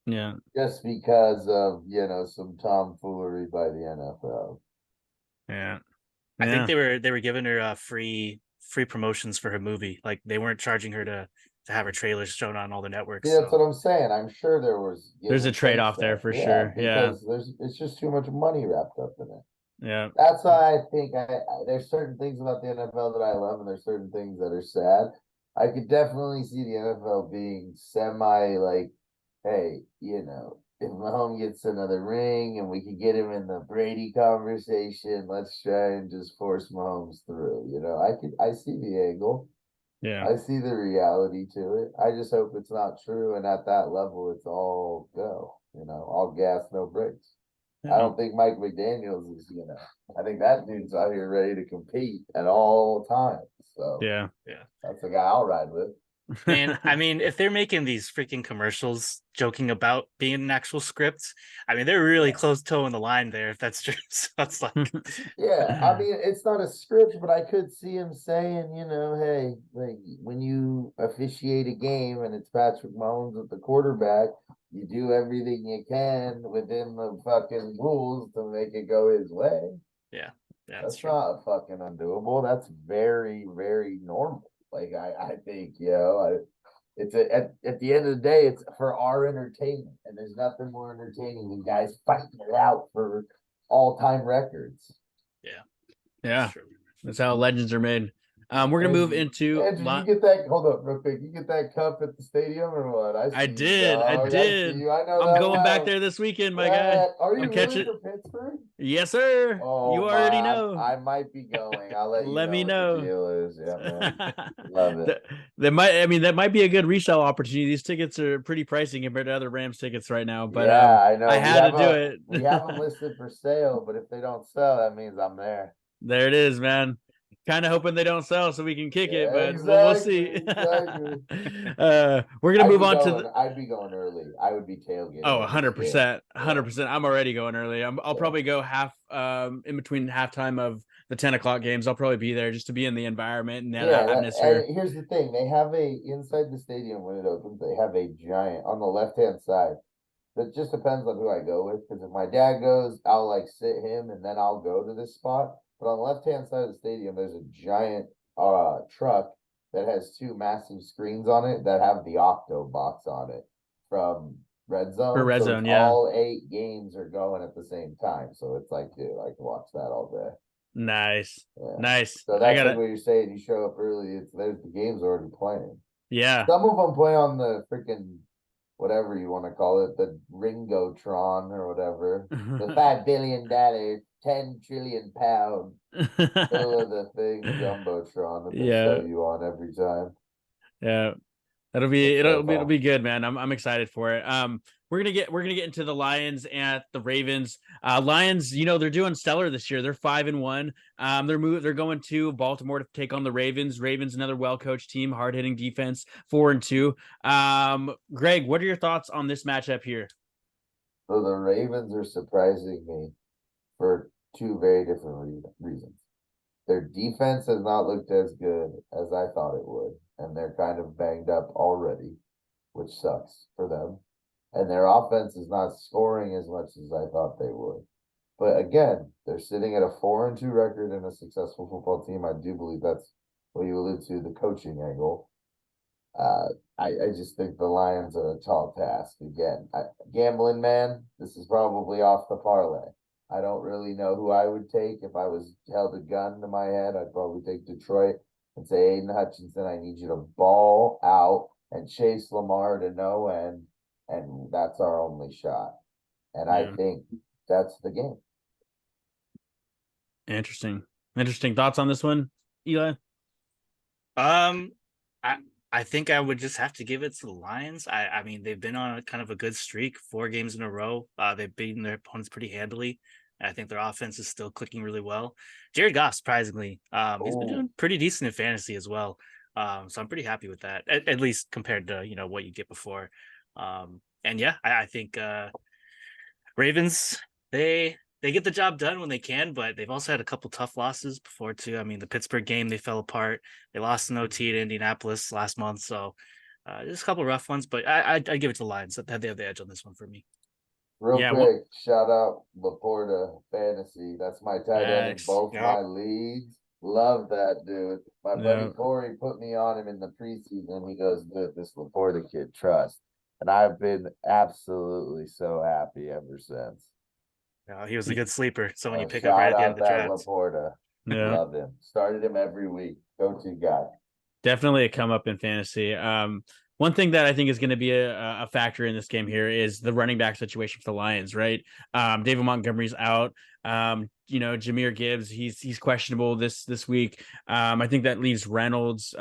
Yeah, Just because of, some tomfoolery by the NFL. yeah, I think yeah. they were giving her free promotions for her movie. Like they weren't charging her to have her trailers shown on all the See, networks. that's So what I'm saying. I'm sure there was give There's a and takes trade-off there there. for Yeah, sure. Yeah, because it's just too much money wrapped up in it. yeah. That's why I think there's certain things about the NFL that I love, and there's certain things that are sad. I could definitely see the NFL being semi like, hey, if Mahomes gets another ring and we can get him in the Brady conversation, let's try and just force Mahomes through. I see the angle. Yeah. I see the reality to it. I just hope it's not true, and at that level, it's all go. All gas, no brakes. I Yeah. don't think Mike McDaniel's is. I think that dude's out here ready to compete at all times. So Yeah. yeah. that's the guy I'll ride with. Man, I mean, if they're making these freaking commercials joking about being an actual script, I mean, they're really Yeah. close toeing the line there. If that's true, so it's like, Yeah, I mean, it's not a script, but I could see him saying, hey, like when you officiate a game and it's Patrick Mahomes at the quarterback, you do everything you can within the fucking rules to make it go his way. yeah, that's That's true. not fucking undoable. That's very, very normal. Like I think, at the end of the day, it's for our entertainment, and there's nothing more entertaining than guys fighting it out for all-time records. Yeah, that's Yeah. true. That's how legends are made. We're gonna move Andrew, into Andrew, you get that? Hold up, real quick. You get that cup at the stadium or what? I I see you, did. I dog. I see did. you. I know I'm that going back well. there this weekend, my guy. What? Are I'm you really catching. from Pittsburgh? Yes, sir. Oh You already my, know. I might be going. I'll let you Let know me what the know. deal is. Yeah, man. Love it. that, that might be a good resale opportunity. These tickets are pretty pricey compared to other Rams tickets right now, but Yeah, I I know. had to do it. We have them listed for sale, but if they don't sell, that means I'm there. There it is, man. Kind of hoping they don't sell so we can kick it, Yeah, but we'll see. exactly, exactly. We're gonna move on to the I'd be going early. I would be tailgating Oh, at this game. 100%. Yeah, 100%. I'm already going early. I'll yeah. probably go half in between halftime of the 10 o'clock games. I'll probably be there just to be in the environment and that Yeah, atmosphere. and here's the thing: they have inside the stadium when it opens. They have a giant on the left hand side. That just depends on who I go with. Because if my dad goes, I'll like sit him, and then I'll go to this spot. But on the left hand side of the stadium, there's a giant truck that has two massive screens on it that have the Octo box on it from Red For Zone. Red So it's Zone, yeah. all 8 games are going at the same time. So it's like, dude, I can watch that all day. Nice. Yeah. Nice. So I that's got like it. what you're saying. You show up early. There's the game's already playing. Yeah. Some of them play on the freaking whatever you want to call it, the Ringotron or whatever, the $5 billion, 10 trillion pound fill of the thing jumbotron that they Yeah. sell you on every time. Yeah. It's so It'll fun. be good, man. I'm excited for it. We're gonna get into the Lions and the Ravens. Lions, they're doing stellar this year. They're 5-1. They're going to Baltimore to take on the Ravens. Ravens, another well coached team, hard hitting defense, 4-2. Greg, what are your thoughts on this matchup here? So the Ravens are surprising me for two very different reasons. Their defense has not looked as good as I thought it would, and they're kind of banged up already, which sucks for them. And their offense is not scoring as much as I thought they would. But again, they're sitting at a 4-2 record and a successful football team. I do believe that's what you allude to, the coaching angle. I just think the Lions are a tall task again. Gambling man, this is probably off the parlay. I don't really know who I would take if I was held a gun to my head. I'd probably take Detroit and say, Aiden Hutchinson, I need you to ball out and chase Lamar to no end, and that's our only shot. And I Yeah. think that's the game. Interesting. Thoughts on this one, Eli? Um, I I think I would just have to give it to the Lions. I mean, they've been on a kind of a good streak, 4 games in a row. They've beaten their opponents pretty handily. I think their offense is still clicking really well. Jared Goff, surprisingly, he's been Oh, doing pretty decent in fantasy as well. So I'm pretty happy with that, at least compared to what you get before. And yeah, I think Ravens, they get the job done when they can, but they've also had a couple tough losses before too. I mean, the Pittsburgh game, they fell apart. They lost in OT to Indianapolis last month, so just a couple rough ones. But I give it to the Lions. They have the edge on this one for me. real Yeah, quick, shout out Laporta Fantasy. That's my tight end in Thanks. both Yep. my leagues. Love that dude. My buddy Yeah. Corey put me on him in the preseason. He goes, dude, this Laporta kid trust. And I've been absolutely so happy ever since. He was a good sleeper. So when you pick up Shout right at the end out of the that draft, Laporta. Yeah. Love him. Started him every week. Go-to guy. Definitely a come up in fantasy. One thing that I think is going to be a factor in this game here is the running back situation for the Lions, right? David Montgomery's out. Jahmyr Gibbs, he's questionable this week. I think that leaves Reynolds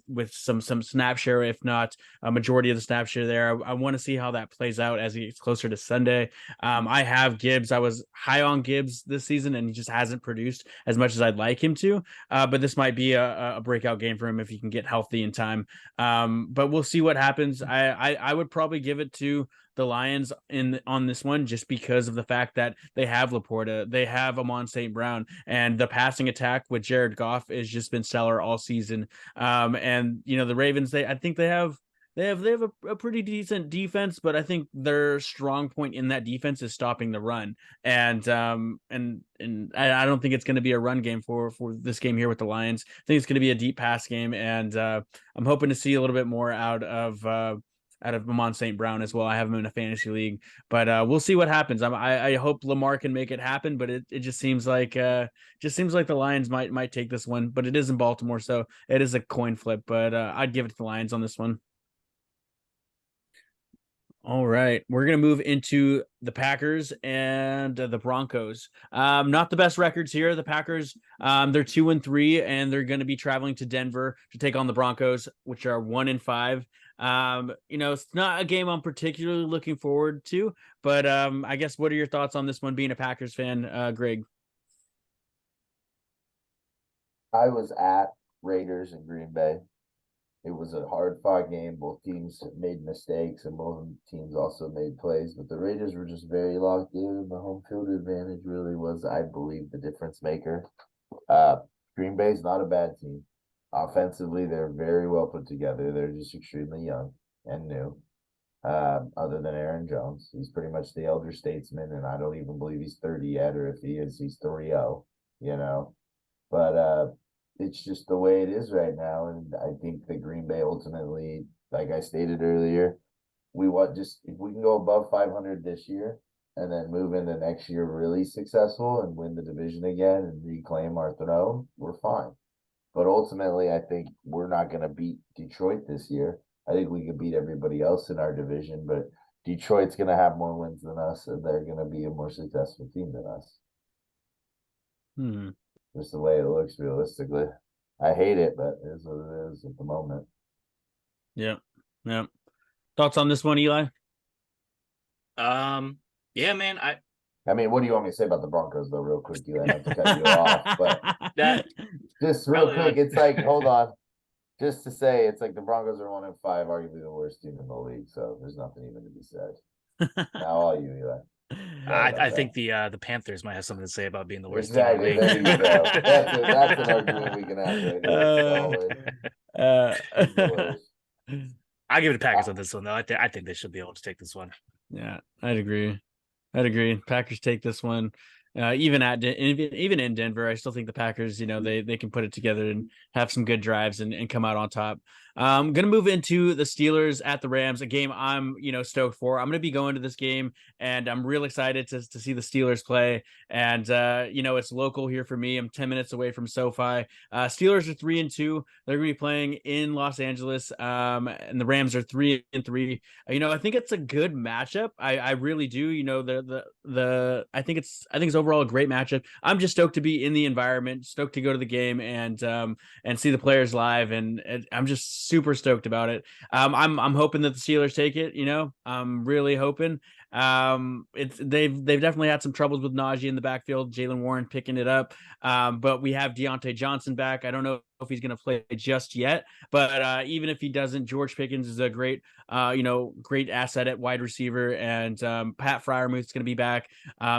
with some snap share, if not a majority of the snap share there. I want to see how that plays out as he gets closer to Sunday. I have Gibbs. I was high on Gibbs this season, and he just hasn't produced as much as I'd like him to. But this might be a breakout game for him if he can get healthy in time. But we'll see what happens. I would probably give it to the Lions on this one just because of the fact that they have Laporta, they have Amon St. Brown, and the passing attack with Jared Goff has just been stellar all season. And the Ravens, I think they have a pretty decent defense, but I think their strong point in that defense is stopping the run. And I don't think it's going to be a run game for this game here with the Lions. I think it's going to be a deep pass game, and I'm hoping to see a little bit more out of Amon St. Brown as well. I have him in a fantasy league, but we'll see what happens. I hope Lamar can make it happen, but it just seems like the Lions might take this one, but it is in Baltimore, so it is a coin flip. But I'd give it to the Lions on this one. All right, we're going to move into the Packers and the Broncos. Not the best records here. The Packers, they're 2-3, and they're going to be traveling to Denver to take on the Broncos, which are 1-5. It's not a game I'm particularly looking forward to, but I guess what are your thoughts on this one, being a Packers fan, Greg? I was at Raiders in Green Bay. It was a hard-fought game. Both teams made mistakes, and both teams also made plays. But the Raiders were just very locked in. The home field advantage really was, I believe, the difference maker. Green Bay's not a bad team. Offensively, they're very well put together. They're just extremely young and new. Other than Aaron Jones, he's pretty much the elder statesman, and I don't even believe he's 30 yet, or if he is, he's 3-0. But it's just the way it is right now. And I think the Green Bay ultimately, like I stated earlier, we want just if we can go above 500 this year and then move into next year really successful and win the division again and reclaim our throne, we're fine. But ultimately, I think we're not going to beat Detroit this year. I think we can beat everybody else in our division, but Detroit's going to have more wins than us, and they're going to be a more successful team than us. Just the way it looks realistically. I hate it, but it is what it is at the moment. Yeah. Thoughts on this one, Eli? Yeah, man. I mean, what do you want me to say about the Broncos, though, real quick, Eli? Not to cut you off, but That just real Probably quick, not. it's like, hold on. Just to say, it's like the Broncos are 1-5, arguably the worst team in the league, so there's nothing even to be said. Now, all you, Eli. I think the Panthers might have something to say about being the worst Exactly. team in the There league. you go. That's an argument we can have right there. Solid. I'll give it to Packers on this one, though. I think they should be able to take this one. Yeah, I'd agree. Packers take this one. Even in Denver, I still think the Packers, they can put it together and have some good drives and come out on top. I'm gonna move into the Steelers at the Rams, a game I'm stoked for. I'm gonna be going to this game, and I'm real excited to see the Steelers play. And it's local here for me. I'm 10 minutes away from SoFi. Steelers are 3-2. They're gonna be playing in Los Angeles, and the Rams are 3-3. I think it's a good matchup. I really do. I think it's overall a great matchup. I'm just stoked to be in the environment, stoked to go to the game and see the players live, and I'm just super stoked about it. I'm hoping that the Steelers take it. I'm really hoping. They've definitely had some troubles with Najee in the backfield. Jalen Warren picking it up, but we have Deontay Johnson back. I don't know if he's going to play just yet, but even if he doesn't, George Pickens is a great asset at wide receiver, and Pat Fryermuth's going to be back.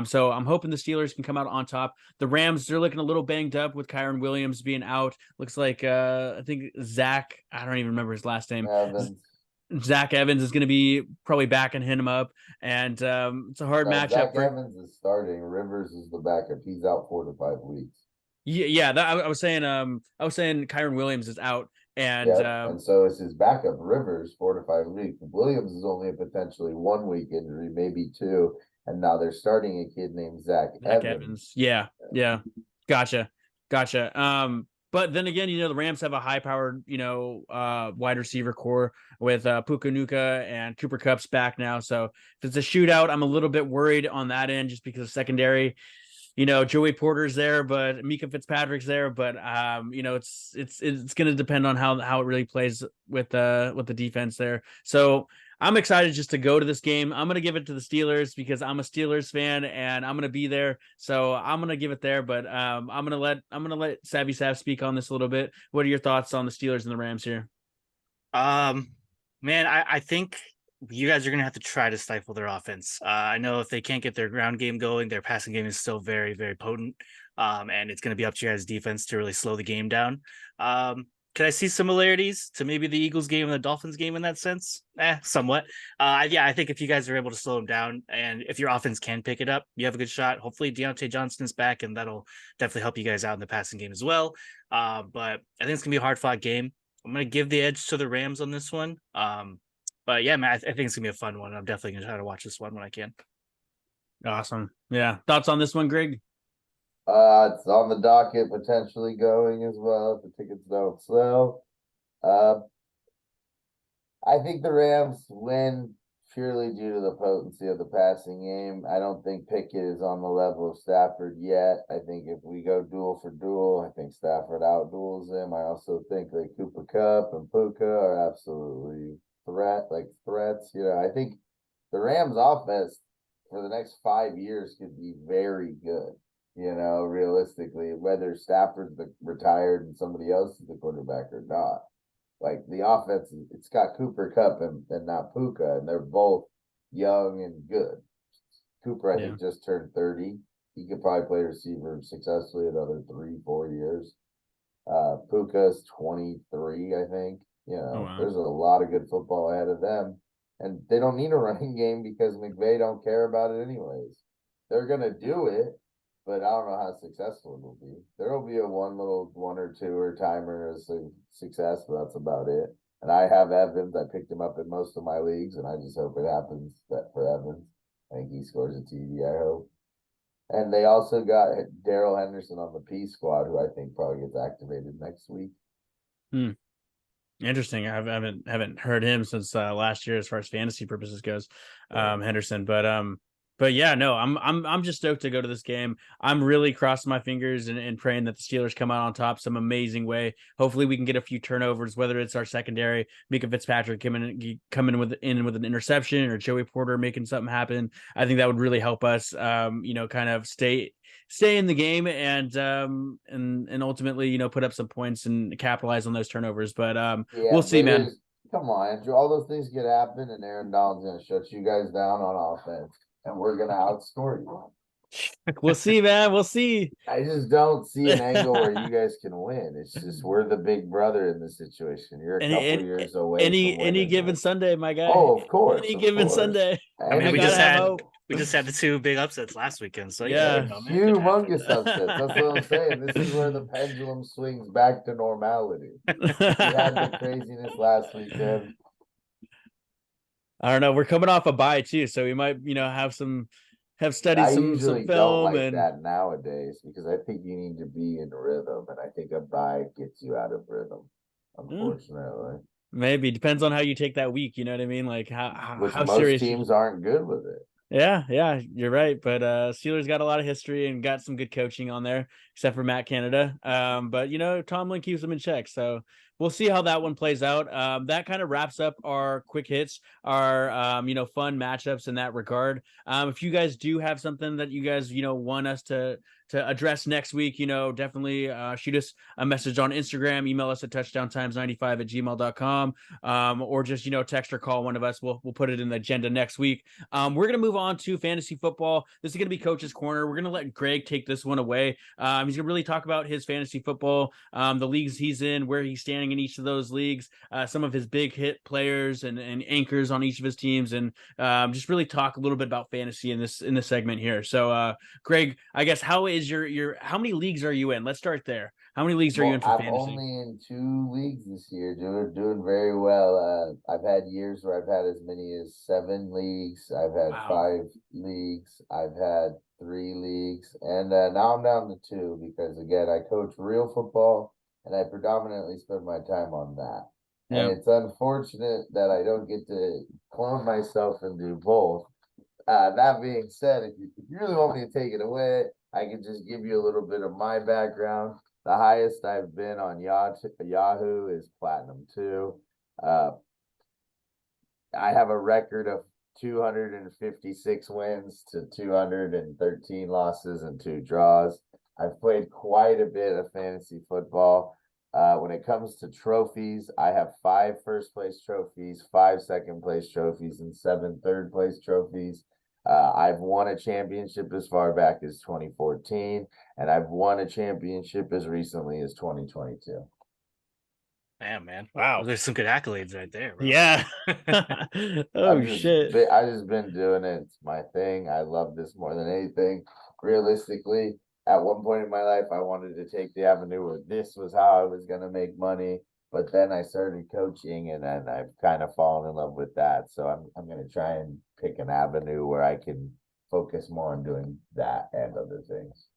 So I'm hoping the Steelers can come out on top. The Rams, they're looking a little banged up with Kyron Williams being out. Looks like I think Zach, I don't even remember his last name. Zach Evans is going to be probably backing him up, and it's a hard matchup. Zach Evans is starting. Rivers is the backup. He's out 4 to 5 weeks. Yeah. I was saying Kyron Williams is out, and and so is his backup Rivers 4 to 5 weeks. Williams is only a potentially 1 week injury, maybe 2, and now they're starting a kid named Zach Evans. Yeah. Gotcha. But then again, the Rams have a high-powered, wide receiver core with Puka Nuka and Cooper Kupp's back now. So if it's a shootout, I'm a little bit worried on that end just because of secondary. Joey Porter's there, but Mika Fitzpatrick's there. But it's going to depend on how it really plays with the defense there. So I'm excited just to go to this game. I'm going to give it to the Steelers because I'm a Steelers fan and I'm going to be there. So I'm going to give it there, but I'm going to let Savvy Sav speak on this a little bit. What are your thoughts on the Steelers and the Rams here? Man, I think you guys are going to have to try to stifle their offense. I know if they can't get their ground game going, their passing game is still very, very potent. And it's going to be up to your guys' defense to really slow the game down. Can I see similarities to maybe the Eagles game and the Dolphins game in that sense? Somewhat. I think if you guys are able to slow them down and if your offense can pick it up, you have a good shot. Hopefully Deontay Johnson's back and that'll definitely help you guys out in the passing game as well. But I think it's going to be a hard-fought game. I'm going to give the edge to the Rams on this one. But yeah, man, I think it's going to be a fun one. I'm definitely going to try to watch this one when I can. Awesome. Yeah. Thoughts on this one, Greg? It's on the docket, potentially going as well if the tickets don't sell. I think the Rams win purely due to the potency of the passing game. I don't think Pickett is on the level of Stafford yet. I think if we go duel for duel, I think Stafford outduels him. I also think that Cooper Kupp and Puka are absolutely threats. I think the Rams offense for the next 5 years could be very good. Realistically, whether Stafford's retired and somebody else is the quarterback or not. Like the offense, it's got Cooper Kupp and not Puka, and they're both young and good. Cooper, I think, just turned 30. He could probably play receiver successfully another 3-4 years. Puka's 23, I think. There's a lot of good football ahead of them. And they don't need a running game because McVay don't care about it anyways. They're going to do it, but I don't know how successful it will be. There will be a one or two timer as a success, but that's about it. And I have Evans. I picked him up in most of my leagues, and I just hope it happens for Evans. I think he scores a TD, I hope. And they also got Darrell Henderson on the P squad, who I think probably gets activated next week. Interesting. I haven't heard him since last year as far as fantasy purposes goes, Henderson. But yeah, no, I'm just stoked to go to this game. I'm really crossing my fingers and praying that the Steelers come out on top some amazing way. Hopefully we can get a few turnovers, whether it's our secondary, Mika Fitzpatrick coming in with an interception or Joey Porter making something happen. I think that would really help us, kind of stay in the game and ultimately, put up some points and capitalize on those turnovers. But we'll see, man. Come on, Andrew. All those things could happen, and Aaron Donald's going to shut you guys down on offense. And we're going to outscore you. We'll see, man. We'll see. I just don't see an angle where you guys can win. It's just we're the big brother in this situation. You're a couple years away. Any given Sunday, my guy. Oh, of course. Any given Sunday. I mean, we just had We just had the two big upsets last weekend, so you Yeah. never know, man. Could happen. Humongous upsets. That's what I'm saying. This is where the pendulum swings back to normality. We had the craziness last weekend. I don't know. We're coming off a bye too, so we might, have studied I some usually don't film like and that nowadays because I think you need to be in rhythm, and I think a bye gets you out of rhythm, unfortunately. maybe depends on how you take that week. You know what I mean? Like how Which how most serious. teams aren't good with it. Yeah, you're right. But Steelers got a lot of history and got some good coaching on there, except for Matt Canada. But Tomlin keeps them in check. So we'll see how that one plays out. That kind of wraps up our quick hits, our fun matchups in that regard. If you guys do have something that you guys want us to address next week, definitely shoot us a message on Instagram, email us at touchdowntimes95@gmail.com, or just text or call one of us. We'll put it in the agenda next week. We're going to move on to fantasy football. This is going to be Coach's Corner. We're going to let Greg take this one away. He's going to really talk about his fantasy football, the leagues he's in, where he's standing in each of those leagues, some of his big hit players and anchors on each of his teams, and just really talk a little bit about fantasy in this segment here. So, Greg, I guess how many leagues are you in? Let's start there. How many leagues are you in for I'm fantasy? only in 2 leagues this year, doing very well. I've had years where I've had as many as 7 leagues. I've had Wow. 5 leagues. I've had 3 leagues, and now I'm down to 2 because again, I coach real football, and I predominantly spend my time on that. And Yeah. it's unfortunate that I don't get to clone myself and do both. That being said, if you really want me to take it away, I can just give you a little bit of my background. The highest I've been on Yahoo is Platinum 2. I have a record of 256 wins to 213 losses and 2 draws. I've played quite a bit of fantasy football. When it comes to trophies, I have 5 first place trophies, 5 second place trophies, and 7 third place trophies. I've won a championship as far back as 2014, and I've won a championship as recently as 2022. Damn, man. Wow. Well, there's some good accolades right there, bro. Yeah. Oh shit. I just been doing it. It's my thing. I love this more than anything. Realistically, at one point in my life, I wanted to take the avenue where this was how I was gonna make money. But then I started coaching, and then I've kind of fallen in love with that. So I'm gonna try and pick an avenue where I can focus more on doing that and other things.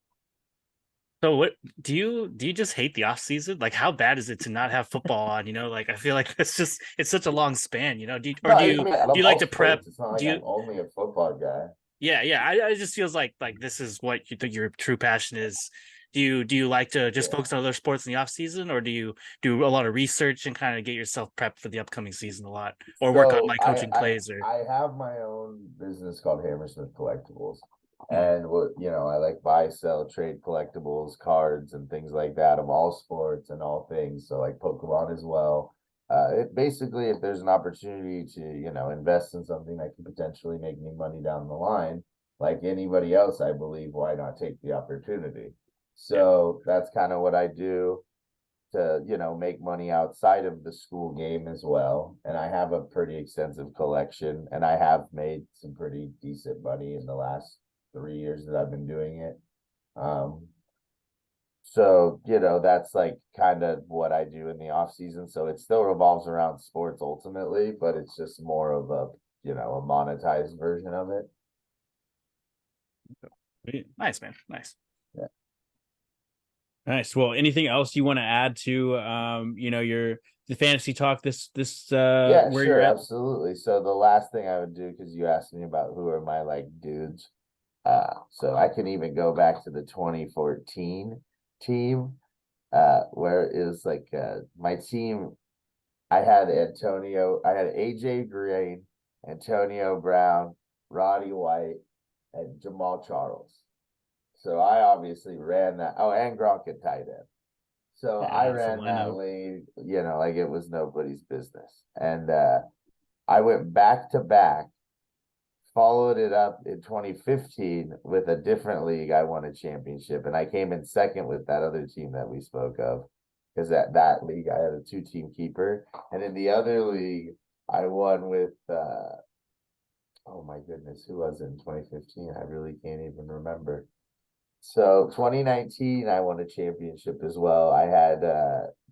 So what do you just hate the off season? Like how bad is it to not have football on? Like I feel like it's such a long span, Do you, or No, do I you mean, I love do you like all to prep? sports. It's not like Do you I'm only a football guy. Yeah. I just feels like this is what your true passion is. Do you like to just Yeah. focus on other sports in the off season, or do you do a lot of research and kind of get yourself prepped for the upcoming season a lot, or work on So like coaching plays or I have my own business called Hammersmith Collectibles. Hmm. And I like buy, sell, trade collectibles, cards, and things like that of all sports and all things. So like Pokemon as well. It basically, if there's an opportunity to, invest in something that could potentially make me money down the line, like anybody else, I believe, why not take the opportunity? So that's kind of what I do to make money outside of the school game as well. And I have a pretty extensive collection, and I have made some pretty decent money in the last 3 years that I've been doing it. So that's like kind of what I do in the off season. So it still revolves around sports ultimately, but it's just more of a monetized version of it. Nice, man. Nice. Yeah. Nice. Well, anything else you want to add to the fantasy talk this Yeah, where sure, you're at? absolutely. So the last thing I would do, because you asked me about who are my like dudes. So I can even go back to the 2014 team, where it was like my team. I had AJ Green, Antonio Brown, Roddy White, and Jamal Charles. So I obviously ran that. Oh, and Gronk at tight end. So Yeah, I that's a ran that lineup. league, like it was nobody's business. And I went back to back, followed it up in 2015 with a different league. I won a championship, and I came in second with that other team that we spoke of, because that league I had a 2-team keeper, and in the other league I won with Oh my goodness, who was it in 2015? I really can't even remember. So 2019, I won a championship as well. I had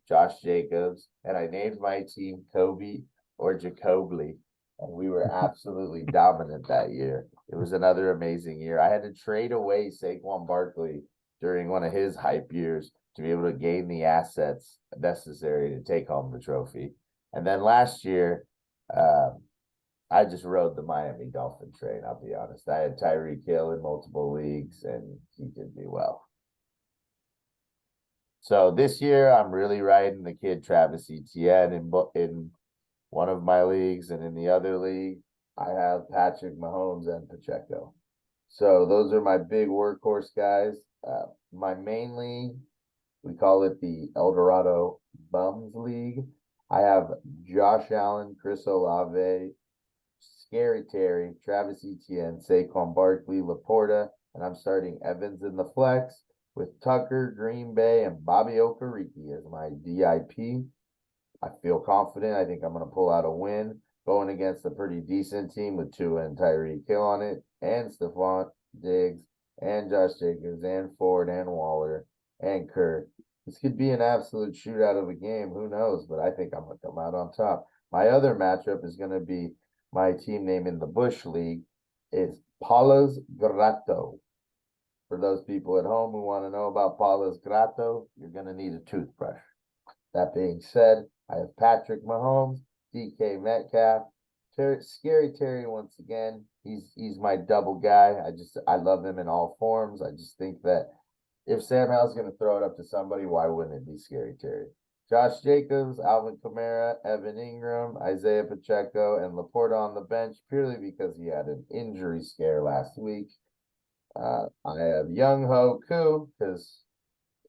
Josh Jacobs, and I named my team Kobe or Jacobly, and we were absolutely dominant that year. It was another amazing year. I had to trade away Saquon Barkley during one of his hype years to be able to gain the assets necessary to take home the trophy. And then last year, uh, I just rode the Miami Dolphin train, I'll be honest. I had Tyreek Hill in multiple leagues and he did me well. So this year I'm really riding the kid Travis Etienne in one of my leagues, and in the other league I have Patrick Mahomes and Pacheco. So those are my big workhorse guys. My main league, we call it the El Dorado Bums League. I have Josh Allen, Chris Olave, Scary Terry, Travis Etienne, Saquon Barkley, Laporta, and I'm starting Evans in the flex with Tucker, Green Bay, and Bobby Okereke as my DIP. I feel confident. I think I'm going to pull out a win going against a pretty decent team with Tua and Tyreek Hill on it, and Stephon Diggs, and Josh Jacobs, and Ford, and Waller, and Kirk. This could be an absolute shootout of a game. Who knows? But I think I'm going to come out on top. My other matchup is going to be my team name in the Bush League. It's Palos Grato. For those people at home who want to know about Palos Grato, you're going to need a toothbrush. That being said, I have Patrick Mahomes, DK Metcalf, Scary Terry once again. He's my double guy. I love him in all forms. I just think that if Sam Howell's going to throw it up to somebody, why wouldn't it be Scary Terry? Josh Jacobs, Alvin Kamara, Evan Ingram, Isaiah Pacheco, and Laporta on the bench purely because he had an injury scare last week. I have Young Ho Koo because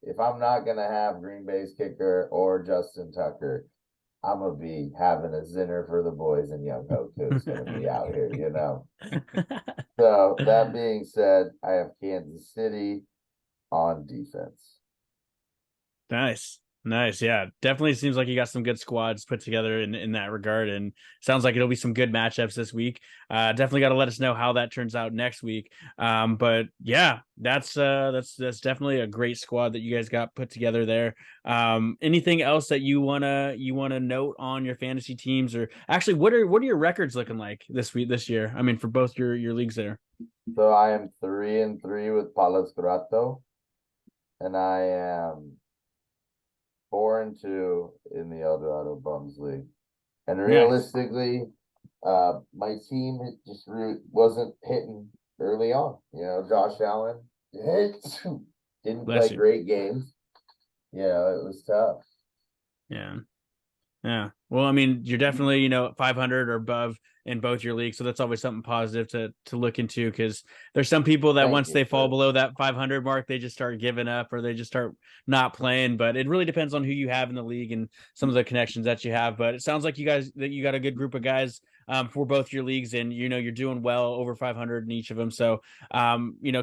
if I'm not going to have Green Bay's kicker or Justin Tucker, I'm going to be having a zinner for the boys, and Young Ho Koo's going to be out here, you know. So that being said, I have Kansas City on defense. Nice. Yeah, definitely seems like you got some good squads put together in that regard, and sounds like it'll be some good matchups this week. Definitely got to let us know how that turns out next week. But yeah, that's definitely a great squad that you guys got put together there. Anything else that you wanna note on your fantasy teams, or actually, what are your records looking like this year? I mean, for both your leagues there. So I am 3-3 with Palos Grato, and I am 4-2 in the El Dorado Bums League. And realistically, my team just really wasn't hitting early on. You know, Josh Allen didn't play great games. You know, it was tough. Yeah. Well, I mean, you're definitely, 500 or above in both your leagues. So that's always something positive to look into, because there's some people that once they fall below that 500 mark, they just start giving up or they just start not playing. But it really depends on who you have in the league and some of the connections that you have. But it sounds like you got a good group of guys for both your leagues, and you're doing well over 500 in each of them. So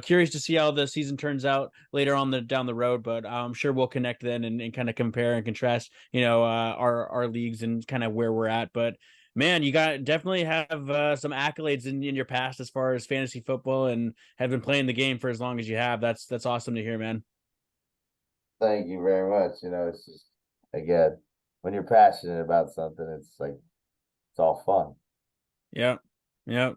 curious to see how the season turns out later on down the road, but I'm sure we'll connect then and kind of compare and contrast our leagues and kind of where we're at. But man, you definitely have some accolades in your past as far as fantasy football, and have been playing the game for as long as you have. That's awesome to hear, man. Thank you very much. It's just, again, when you're passionate about something, it's like it's all fun. Yeah,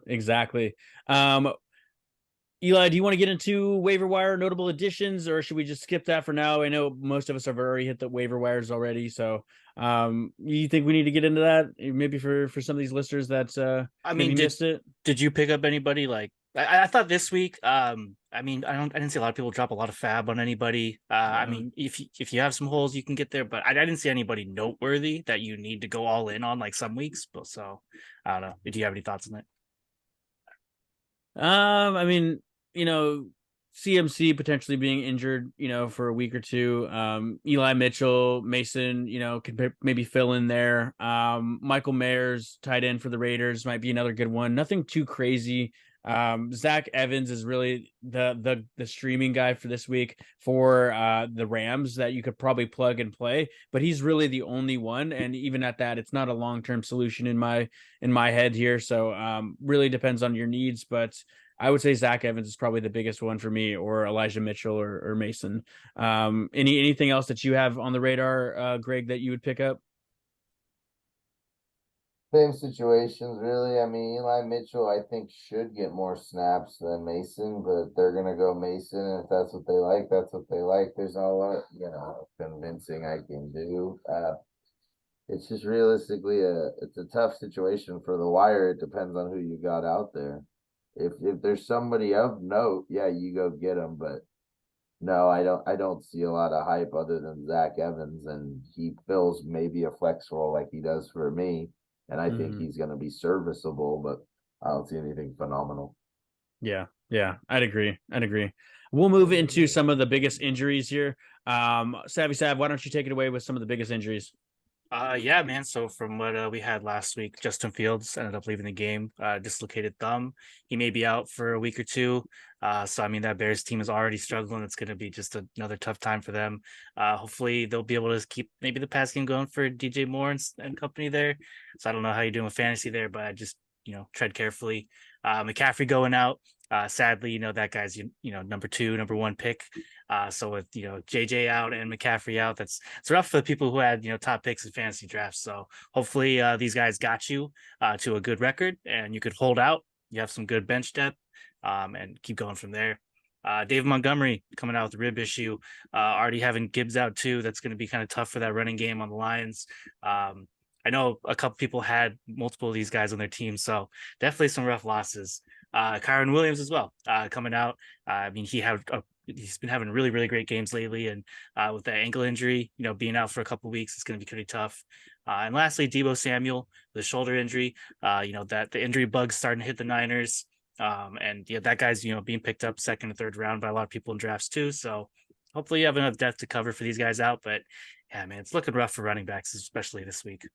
exactly. Eli, do you want to get into waiver wire notable additions, or should we just skip that for now? I know most of us have already hit the waiver wires already. So you think we need to get into that? Maybe for some of these listeners that missed it. Did you pick up anybody? Like I thought this week, I didn't see a lot of people drop a lot of fab on anybody. I mean, if you have some holes, you can get there, but I didn't see anybody noteworthy that you need to go all in on like some weeks. But so I don't know. Did you have any thoughts on it? CMC potentially being injured, for a week or two. Eli Mitchell, Mason, could maybe fill in there. Michael Mayers, tight end for the Raiders, might be another good one. Nothing too crazy Zach Evans is really the streaming guy for this week for the Rams that you could probably plug and play, but he's really the only one, and even at that, it's not a long-term solution in my head here. So really depends on your needs, but I would say Zach Evans is probably the biggest one for me, or Elijah Mitchell or Mason. Anything else that you have on the radar, Greg, that you would pick up? Same situations, really. I mean, Eli Mitchell, I think, should get more snaps than Mason, but they're gonna go Mason, and if that's what they like, that's what they like. There's not a lot, convincing I can do. It's just realistically it's a tough situation for the wire. It depends on who you got out there. If there's somebody of note, yeah, you go get them. But no, I don't see a lot of hype other than Zach Evans, and he fills maybe a flex role like he does for me. And I think he's going to be serviceable, but I don't see anything phenomenal. Yeah, I'd agree. We'll move into some of the biggest injuries here. Savvy Sav, why don't you take it away with some of the biggest injuries? Yeah, man. So from what we had last week, Justin Fields ended up leaving the game, dislocated thumb. He may be out for a week or two. So I mean that Bears team is already struggling. It's going to be just another tough time for them. Hopefully they'll be able to keep maybe the pass game going for DJ Moore and company there. So I don't know how you're doing with fantasy there, but I just tread carefully. McCaffrey going out. Sadly, that guy's number 2, number 1 pick. So with JJ out and McCaffrey out, it's rough for the people who had top picks in fantasy drafts. So hopefully these guys got you to a good record and you could hold out. You have some good bench depth and keep going from there. David Montgomery coming out with a rib issue, already having Gibbs out too. That's going to be kind of tough for that running game on the Lions. I know a couple people had multiple of these guys on their team, so definitely some rough losses. Kyron Williams as well, coming out. I mean, he's been having really, really great games lately, and with that ankle injury, being out for a couple of weeks, it's going to be pretty tough. And lastly, Deebo Samuel, the shoulder injury. That the injury bug's starting to hit the Niners, and that guy's being picked up second and third round by a lot of people in drafts too. So hopefully you have enough depth to cover for these guys out. But yeah, man, it's looking rough for running backs, especially this week.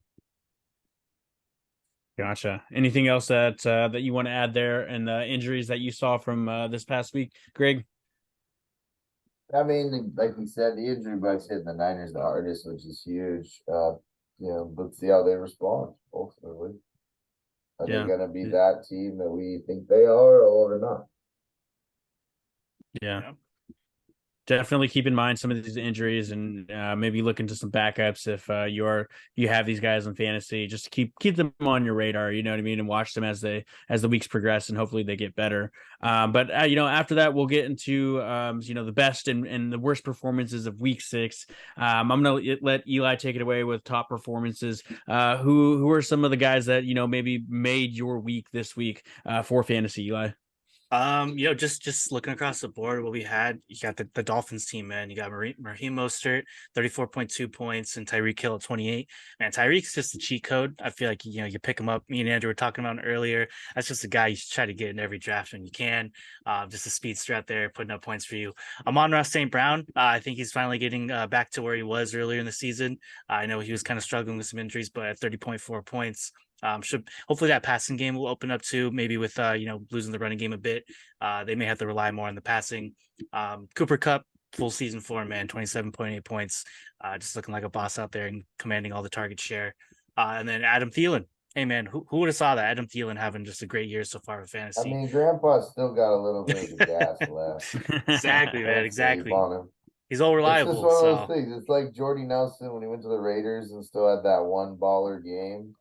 Gotcha. Anything else that you want to add there, and the injuries that you saw from this past week, Greg? I mean, like we said, the injury bug's hitting the Niners the hardest, which is huge. Let's see how they respond ultimately. Are they going to be that team that we think they are or not? Yeah. Definitely keep in mind some of these injuries, and maybe look into some backups if you have these guys in fantasy. Just keep them on your radar, you know what I mean, and watch them as the weeks progress, and hopefully they get better. But after that, we'll get into the best and the worst performances of week 6. I'm gonna let Eli take it away with top performances. Who are some of the guys that maybe made your week this week for fantasy, Eli? Just looking across the board, what we had, you got the Dolphins team, man. You got Raheem Mostert, 34.2 points, and Tyreek Hill at 28. Man, Tyreek's just a cheat code. I feel like you pick him up. Me and Andrew were talking about him earlier. That's just a guy you should try to get in every draft when you can. Just a speedster out there putting up points for you. Amon-Ra St. Brown, I think he's finally getting back to where he was earlier in the season. I know he was kind of struggling with some injuries, but at 30.4 points. Hopefully that passing game will open up too, maybe with losing the running game a bit. They may have to rely more on the passing. Cooper Kupp, full season form, man, 27.8 points, just looking like a boss out there and commanding all the target share. And then Adam Thielen. Hey man, who would have saw that? Adam Thielen having just a great year so far with fantasy. I mean, Grandpa's still got a little bit of gas left. Exactly, man. Exactly. He's all reliable. It's just one of those things. It's like Jordy Nelson when he went to the Raiders and still had that one baller game.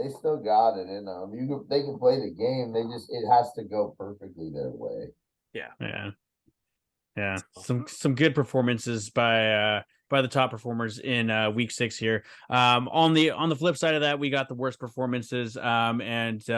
They still got it in them. They can play the game. It has to go perfectly their way. Yeah. Some good performances by the top performers in week 6 here. On the flip side of that, we got the worst performances. And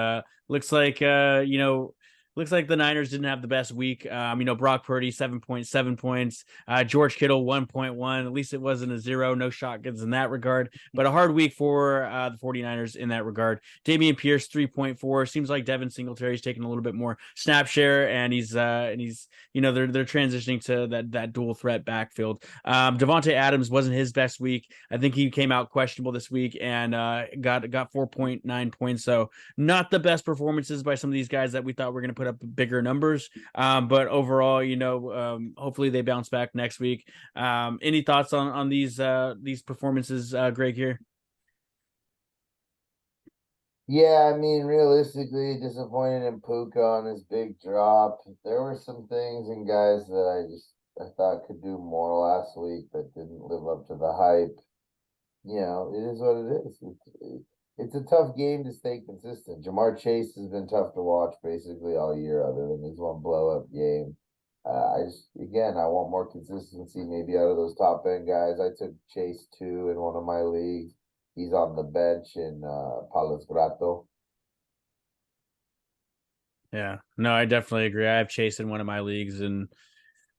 looks like the Niners didn't have the best week. Brock Purdy, 7.7 points. George Kittle, 1.1. At least it wasn't a 0. No shotguns in that regard. But a hard week for the 49ers in that regard. Dameon Pierce, 3.4. Seems like Devin Singletary's taking a little bit more snap share, and he's they're transitioning to that dual threat backfield. Devontae Adams wasn't his best week. I think he came out questionable this week and got 4.9 points. So not the best performances by some of these guys that we thought were going to put up bigger numbers. But overall, hopefully they bounce back next week. Any thoughts on these performances, Greg here? Yeah, I mean, realistically, disappointed in Puka on his big drop. There were some things and guys that I thought could do more last week, but didn't live up to the hype. It is what it is. It's a tough game to stay consistent. Jamar Chase has been tough to watch basically all year, other than his one blow up game. I want more consistency maybe out of those top end guys. I took Chase 2 in one of my leagues. He's on the bench in Palos Grato. Yeah, no, I definitely agree. I have Chase in one of my leagues, and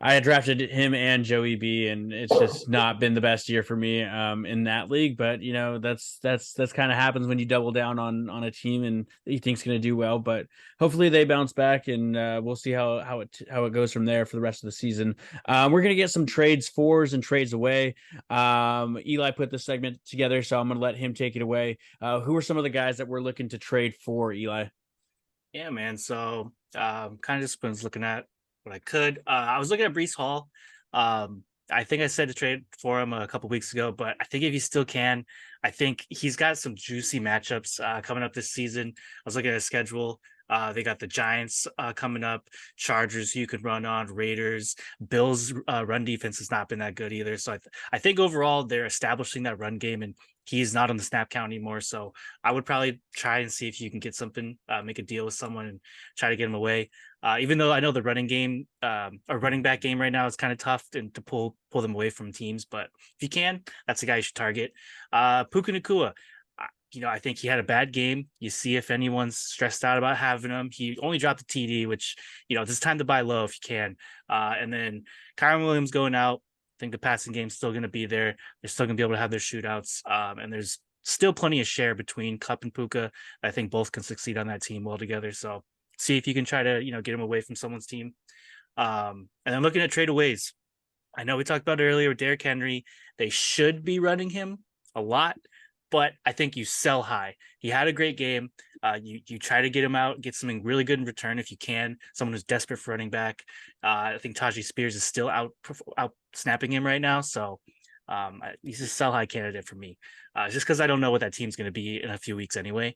I had drafted him and Joey B, and it's just not been the best year for me in that league. But that's kind of happens when you double down on a team and you think's going to do well. But hopefully they bounce back, and we'll see how it goes from there for the rest of the season. We're going to get some trades fors and trades away. Eli put this segment together, so I'm going to let him take it away. Who are some of the guys that we're looking to trade for, Eli? Yeah, man. So kind of just was looking at what I could. I was looking at Breece Hall. I think I said to trade for him a couple weeks ago, but I think if you still can, I think he's got some juicy matchups coming up this season. I was looking at his schedule. They got the Giants coming up, Chargers you could run on, Raiders, Bills run defense has not been that good either. So I think overall they're establishing that run game, and he's not on the snap count anymore. So I would probably try and see if you can get something, make a deal with someone and try to get him away. Even though I know the running game, or running back game right now is kind of tough and to pull them away from teams, but if you can, that's the guy you should target. Puka Nacua. I think he had a bad game. You see if anyone's stressed out about having him. He only dropped a TD, which, it's time to buy low if you can. And then Kyren Williams going out. I think the passing game's still going to be there. They're still going to be able to have their shootouts. And there's still plenty of share between Kupp and Puka. I think both can succeed on that team well together. So see if you can try to, get him away from someone's team. And then looking at tradeaways. I know we talked about it earlier with Derrick Henry. They should be running him a lot, but I think you sell high. He had a great game. You try to get him out, get something really good in return if you can. Someone who's desperate for running back. I think Tajee Spears is still out snapping him right now, so he's a sell high candidate for me. Just because I don't know what that team's going to be in a few weeks anyway,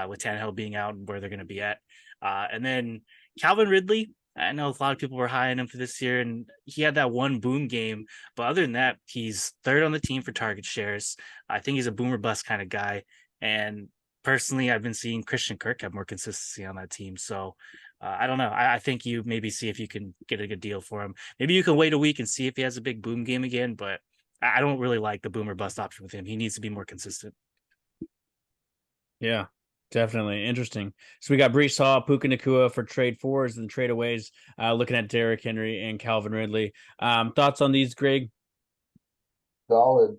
with Tannehill being out and where they're going to be at. And then Calvin Ridley. I know a lot of people were high on him for this year, and he had that one boom game. But other than that, he's third on the team for target shares. I think he's a boomer bust kind of guy. And personally, I've been seeing Christian Kirk have more consistency on that team. So I don't know. I think you maybe see if you can get a good deal for him. Maybe you can wait a week and see if he has a big boom game again. But I don't really like the boomer bust option with him. He needs to be more consistent. Yeah, definitely interesting. So we got Breece Hall, Puka Nacua for trade fours and tradeaways. Looking at Derrick Henry and Calvin Ridley. Thoughts on these, Greg? Solid.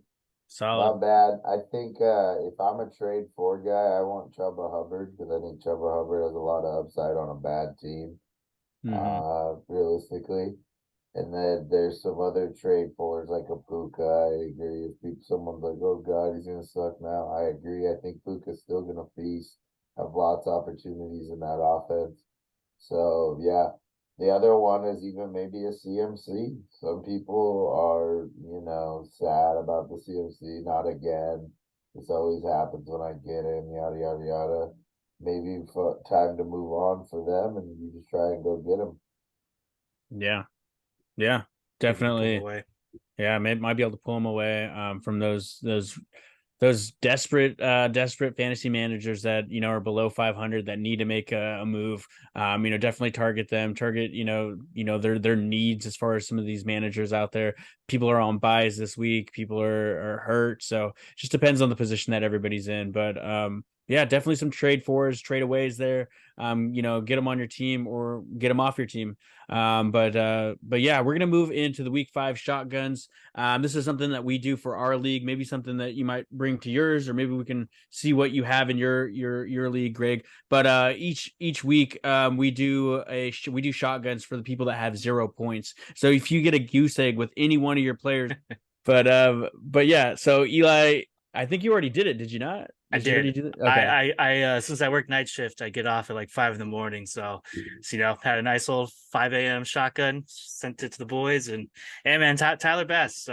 Solid. Not bad. I think if I'm a trade for guy, I want Chuba Hubbard because I think Chuba Hubbard has a lot of upside on a bad team. Realistically. And then there's some other trade fours like a Puka. I agree. If someone's like, oh God, he's gonna suck now. I agree. I think Puka's still gonna feast, have lots of opportunities in that offense. So yeah. The other one is even maybe a CMC. Some people are, sad about the CMC. Not again. This always happens when I get in, yada, yada, yada. Maybe time to move on for them and you just try and go get them. Yeah, definitely. Yeah, might be able to pull them away from those desperate fantasy managers that are below 500 that need to make a move. Definitely target them. Target their needs as far as some of these managers out there. People are on buys this week. People are hurt, so it just depends on the position that everybody's in. But yeah, definitely some trade fours, tradeaways there. Get them on your team or get them off your team. But yeah, we're gonna move into the week 5 shotguns. This is something that we do for our league, maybe something that you might bring to yours, or maybe we can see what you have in your league, Greg. But each week we do shotguns for the people that have 0 points. So if you get a goose egg with any one of your players, but yeah, so Eli, I think you already did it, did you not? I Did you already did. do that? Okay. I since I work night shift, I get off at like 5 in the morning. So had a nice old 5 a.m. shotgun, sent it to the boys, and hey man, Tyler Bass,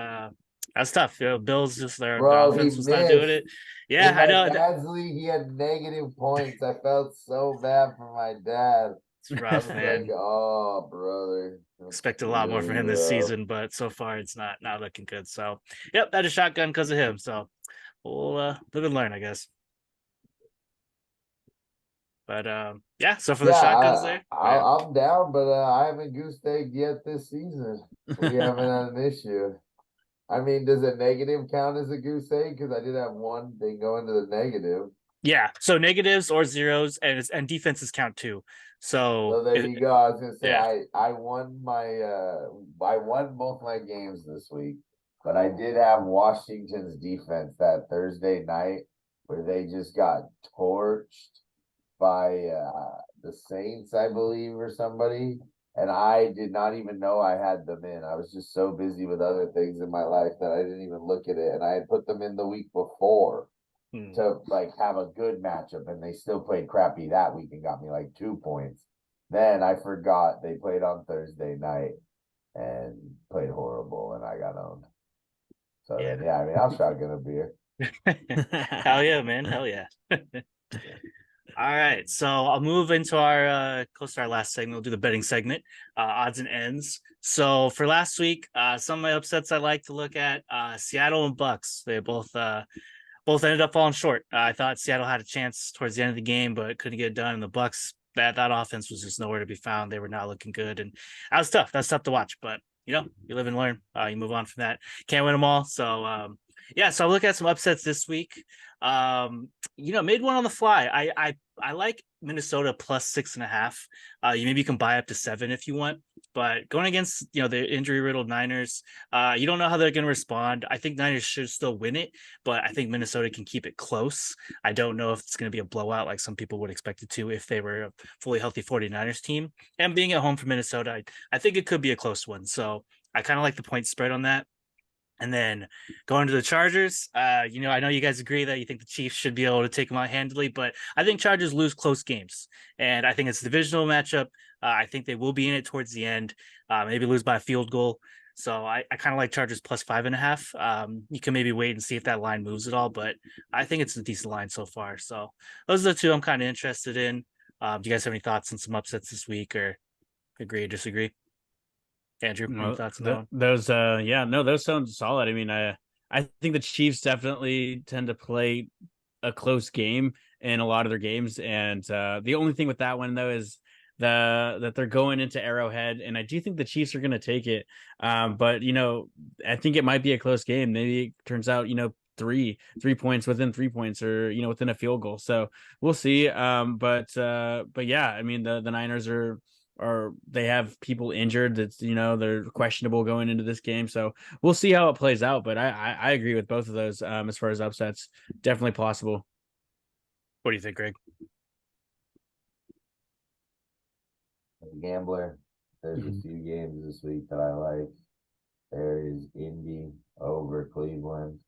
that's tough. Bills just their Bro, he offense was not doing missed. it. Yeah, In I my know. dad's league, he had negative points. I felt so bad for my dad. It's I rough, was like, man. oh, brother. That's Expected a lot more from really him this rough. season, but so far it's not looking good. So, yep, that is shotgun because of him. So we'll live and learn, I guess. But yeah. So for the Yeah, shotguns there, yeah. I'm down, but I haven't goose egged yet this season. We haven't had an issue. I mean, does a negative count as a goose egg? Because I did have one thing go into the negative. Yeah, so negatives or zeros and defenses count too. So there you go. I was gonna say yeah, I won I won both my games this week, but I did have Washington's defense that Thursday night where they just got torched by the Saints, I believe, or somebody. And I did not even know I had them in. I was just so busy with other things in my life that I didn't even look at it. And I had put them in the week before to like have a good matchup, and they still played crappy that week and got me like 2 points. Then I forgot they played on Thursday night and played horrible, and I got owned. So yeah. then, yeah, I mean, I'll shotgun a beer. Hell yeah, man. Hell yeah. All right, so I'll move into our close to our last segment. We'll do the betting segment, odds and ends. So for last week, some of my upsets I like to look at Seattle and Bucks. They both ended up falling short. I thought Seattle had a chance towards the end of the game, but couldn't get it done. And the Bucks, that offense was just nowhere to be found. They were not looking good, and that was tough. That's tough to watch, but you live and learn. You move on from that. Can't win them all. So yeah. So I look at some upsets this week. Made one on the fly. I like Minnesota plus 6.5. You maybe can buy up to 7 if you want. But going against the injury riddled Niners, you don't know how they're going to respond. I think Niners should still win it, but I think Minnesota can keep it close. I don't know if it's going to be a blowout like some people would expect it to if they were a fully healthy 49ers team. And being at home for Minnesota, I think it could be a close one. So I kind of like the point spread on that. And then going to the Chargers, I know you guys agree that you think the Chiefs should be able to take them out handily, but I think Chargers lose close games. And I think it's a divisional matchup. I think they will be in it towards the end, maybe lose by a field goal. So I kind of like Chargers plus 5.5. You can maybe wait and see if that line moves at all, but I think it's a decent line so far. So those are the two I'm kind of interested in. Do you guys have any thoughts on some upsets this week, or agree or disagree? Andrew, any thoughts on that one? Those sound solid. I mean, I think the Chiefs definitely tend to play a close game in a lot of their games, and the only thing with that one though is that they're going into Arrowhead, and I do think the Chiefs are going to take it. But I think it might be a close game. Maybe it turns out 3 points within 3 points, or within a field goal. So we'll see. But yeah, I mean the Niners are they have people injured that's they're questionable going into this game, so we'll see how it plays out. But I agree with both of those. As far as upsets, definitely possible. What do you think, Greg? As a gambler, there's a few games this week that I like. There is Indy over Cleveland.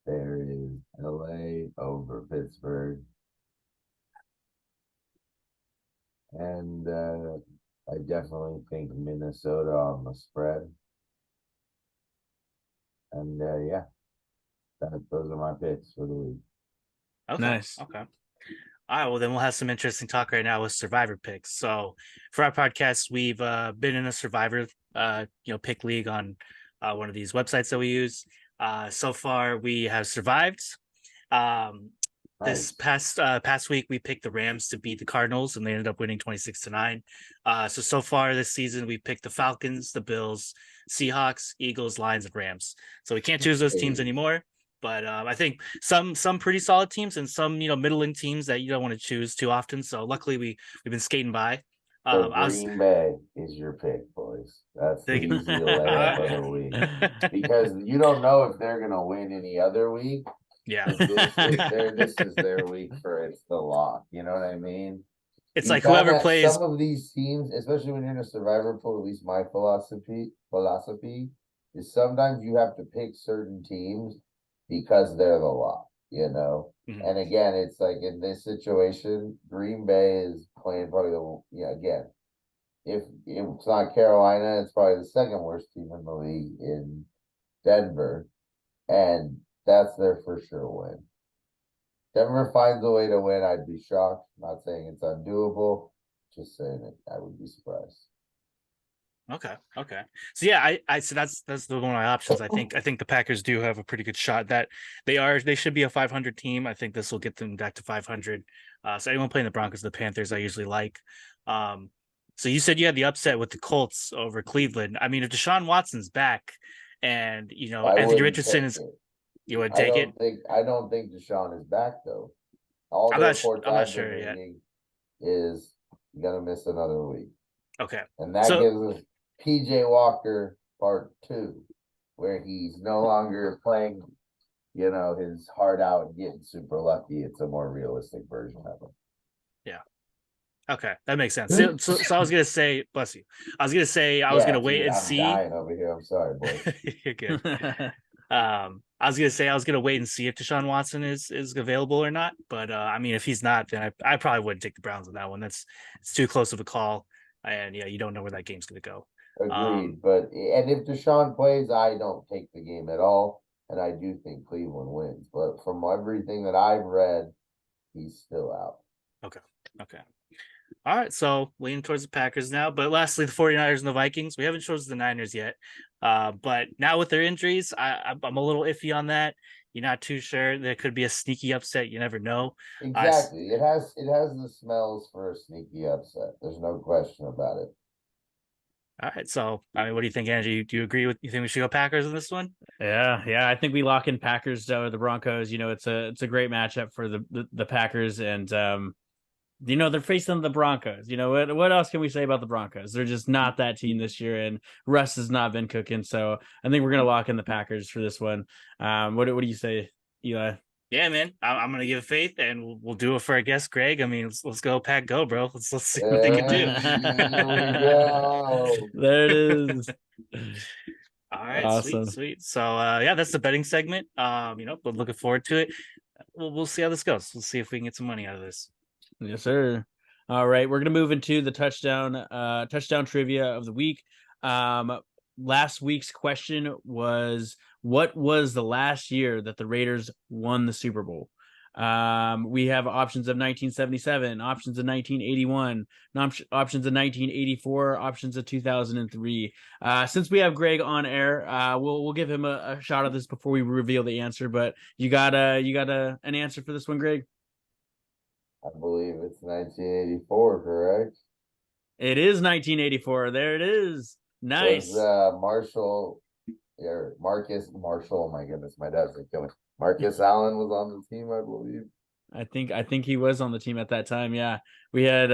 There is LA over Pittsburgh. And I definitely think Minnesota on the spread. And yeah, those are my picks for the week. Okay. Nice. Okay. All right. Well, then we'll have some interesting talk right now with Survivor picks. So for our podcast, we've been in a Survivor, pick league on one of these websites that we use. So far, we have survived. This past week, we picked the Rams to beat the Cardinals, and they ended up winning 26-9. So far this season, we picked the Falcons, the Bills, Seahawks, Eagles, Lions, and Rams. So we can't choose those teams anymore. But I think some pretty solid teams and some middling teams that you don't want to choose too often. So luckily we've been skating by. Green Bay is your pick, boys. That's the easy layup of the week, because you don't know if they're gonna win any other week. Yeah, this is their week for it's the lock. You know what I mean? It's like whoever plays. Some of these teams, especially when you're in a Survivor pool, at least my philosophy is sometimes you have to pick certain teams because they're the lock. you know. Mhm. And again, it's like in this situation, Green Bay is playing probably again, if it's not Carolina, it's probably the second worst team in the league in Denver, and that's their for sure win. Denver finds a way to win, I'd be shocked. Not saying it's undoable, just saying it. I would be surprised. Okay. So yeah, so that's one of my options. I think the Packers do have a pretty good shot that they should be a 500 team. I think this will get them back to 500. So anyone playing the Broncos, the Panthers, I usually like. So you said you had the upset with the Colts over Cleveland. I mean, if Deshaun Watson's back, and I Anthony wouldn't Richardson take is, it. you would take it. I don't think Deshaun is back though. All I'm the not. reports I'm not I've been sure yet. reading is gonna miss another week. Okay. And that So gives us PJ Walker part 2, where he's no longer playing, his heart out and getting super lucky. It's a more realistic version of him. okay, that makes sense. So I was gonna say, bless you. I was gonna say I was gonna wait and I'm see. dying over here. I'm sorry, boy. You're good. I was gonna say I was gonna wait and see if Deshaun Watson is available or not. But I mean, if he's not, then I probably wouldn't take the Browns on that one. It's too close of a call, and yeah, you don't know where that game's gonna go. Agreed. And if Deshaun plays, I don't take the game at all. And I do think Cleveland wins. But from everything that I've read, he's still out. Okay. All right, so leaning towards the Packers now. But lastly, the 49ers and the Vikings. We haven't chosen the Niners yet. But now with their injuries, I'm a little iffy on that. You're not too sure. There could be a sneaky upset. You never know. Exactly. It has the smells for a sneaky upset. There's no question about it. All right. So, I mean, what do you think, Andrew? Do you agree with? You think we should go Packers in this one? Yeah. I think we lock in Packers over the Broncos. It's a great matchup for the Packers, and they're facing the Broncos. What else can we say about the Broncos? They're just not that team this year, and Russ has not been cooking. So I think we're gonna lock in the Packers for this one. What do you say, Eli? Yeah, man. I'm gonna give faith, and we'll do it for our guest, Greg. I mean, let's go, Pack, go, bro. Let's see what they can do. There we go. There it is. All right, Awesome. sweet. So yeah, that's the betting segment. But looking forward to it. We'll see how this goes. We'll see if we can get some money out of this. Yes, sir. All right, we're gonna move into the touchdown trivia of the week. Last week's question was, what was the last year that the Raiders won the Super Bowl? We have options of 1977, options of 1981, options of 1984, options of 2003. Since we have Greg on air, we'll give him a shot at this before we reveal the answer. But you got an answer for this one, Greg? I believe it's 1984, correct? It is 1984. There it is. Nice. Marshall or Marcus Marshall? Oh my goodness, my dad's like killing. Marcus Allen was on the team, I believe. I think he was on the team at that time. Yeah, we had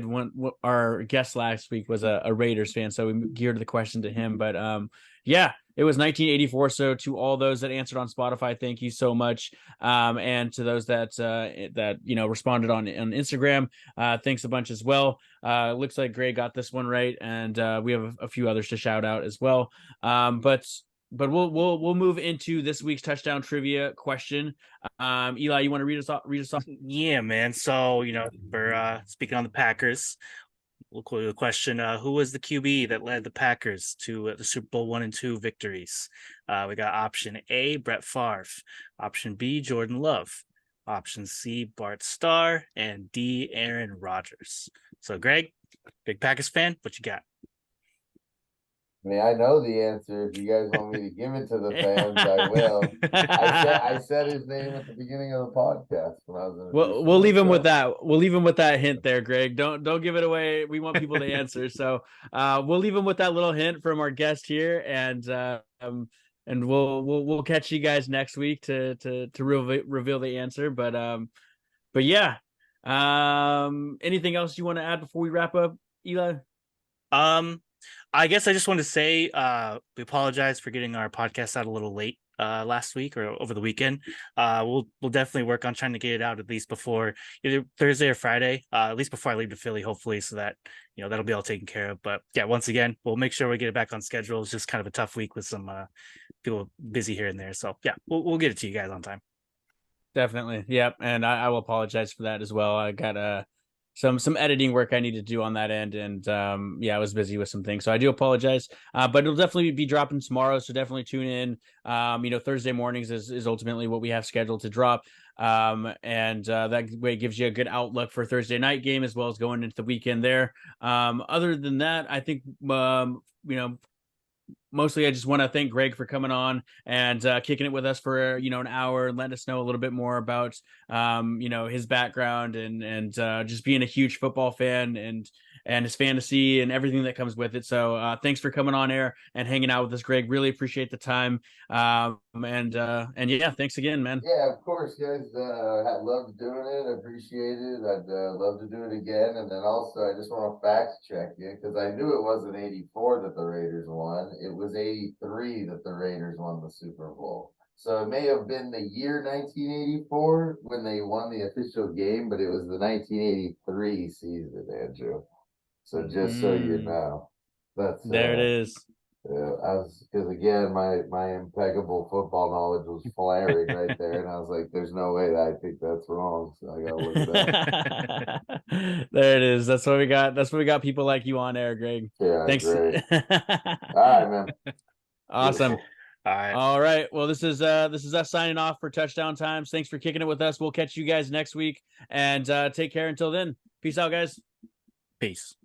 one. Our guest last week was a Raiders fan, so we geared the question to him. But yeah, it was 1984. So to all those that answered on Spotify, thank you so much. And to those that responded on Instagram, thanks a bunch as well. Looks like Gray got this one right, and we have a few others to shout out as well. But we'll move into this week's touchdown trivia question. Eli, you want to read us off? Yeah, man. So for speaking on the Packers, we'll call you the question: who was the QB that led the Packers to the Super Bowl 1 and 2 victories? We got option A, Brett Favre; option B, Jordan Love; option C, Bart Starr; and D, Aaron Rodgers. So, Greg, big Packers fan, what you got? I mean, I know the answer. If you guys want me to give it to the fans, I will. I said his name at the beginning of the podcast when I was in. We'll leave him with that. We'll leave him with that hint there, Greg. Don't give it away. We want people to answer. So we'll leave him with that little hint from our guest here, and we'll catch you guys next week to reveal the answer. But yeah. Anything else you want to add before we wrap up, Eli? I guess I just want to say we apologize for getting our podcast out a little late last week or over the weekend. We'll definitely work on trying to get it out at least before either Thursday or Friday, at least before I leave to Philly, hopefully, so that that'll be all taken care of. But yeah, once again, we'll make sure we get it back on schedule. It's just kind of a tough week with some people busy here and there. So yeah, we'll get it to you guys on time. Definitely. Yep. And I will apologize for that as well. I got some editing work I need to do on that end. And yeah, I was busy with some things. So I do apologize. But it'll definitely be dropping tomorrow. So definitely tune in. Thursday mornings is ultimately what we have scheduled to drop. And that way it gives you a good outlook for Thursday night game as well as going into the weekend there. Other than that, I think mostly I just want to thank Greg for coming on and kicking it with us for an hour and letting us know a little bit more about his background and just being a huge football fan and his fantasy and everything that comes with it. So thanks for coming on air and hanging out with us, Greg. Really appreciate the time. And yeah, thanks again, man. Yeah, of course, guys. I loved doing it. Appreciate it. I'd love to do it again. And then also, I just want to fact check you because I knew it wasn't 84 that the Raiders won. It was 83 that the Raiders won the Super Bowl. So it may have been the year 1984 when they won the official game, but it was the 1983 season, Andrew. So just so you know, that's there it is. because again, my impeccable football knowledge was flaring right there, and I was like, "There's no way that I think that's wrong." So I gotta look it up. There it is. That's what we got. That's what we got. People like you on air, Greg. Yeah, Thanks. great. All right, man. Awesome. All right. All right. Well, this is us signing off for Touchdown Times. Thanks for kicking it with us. We'll catch you guys next week, and take care until then. Peace out, guys. Peace.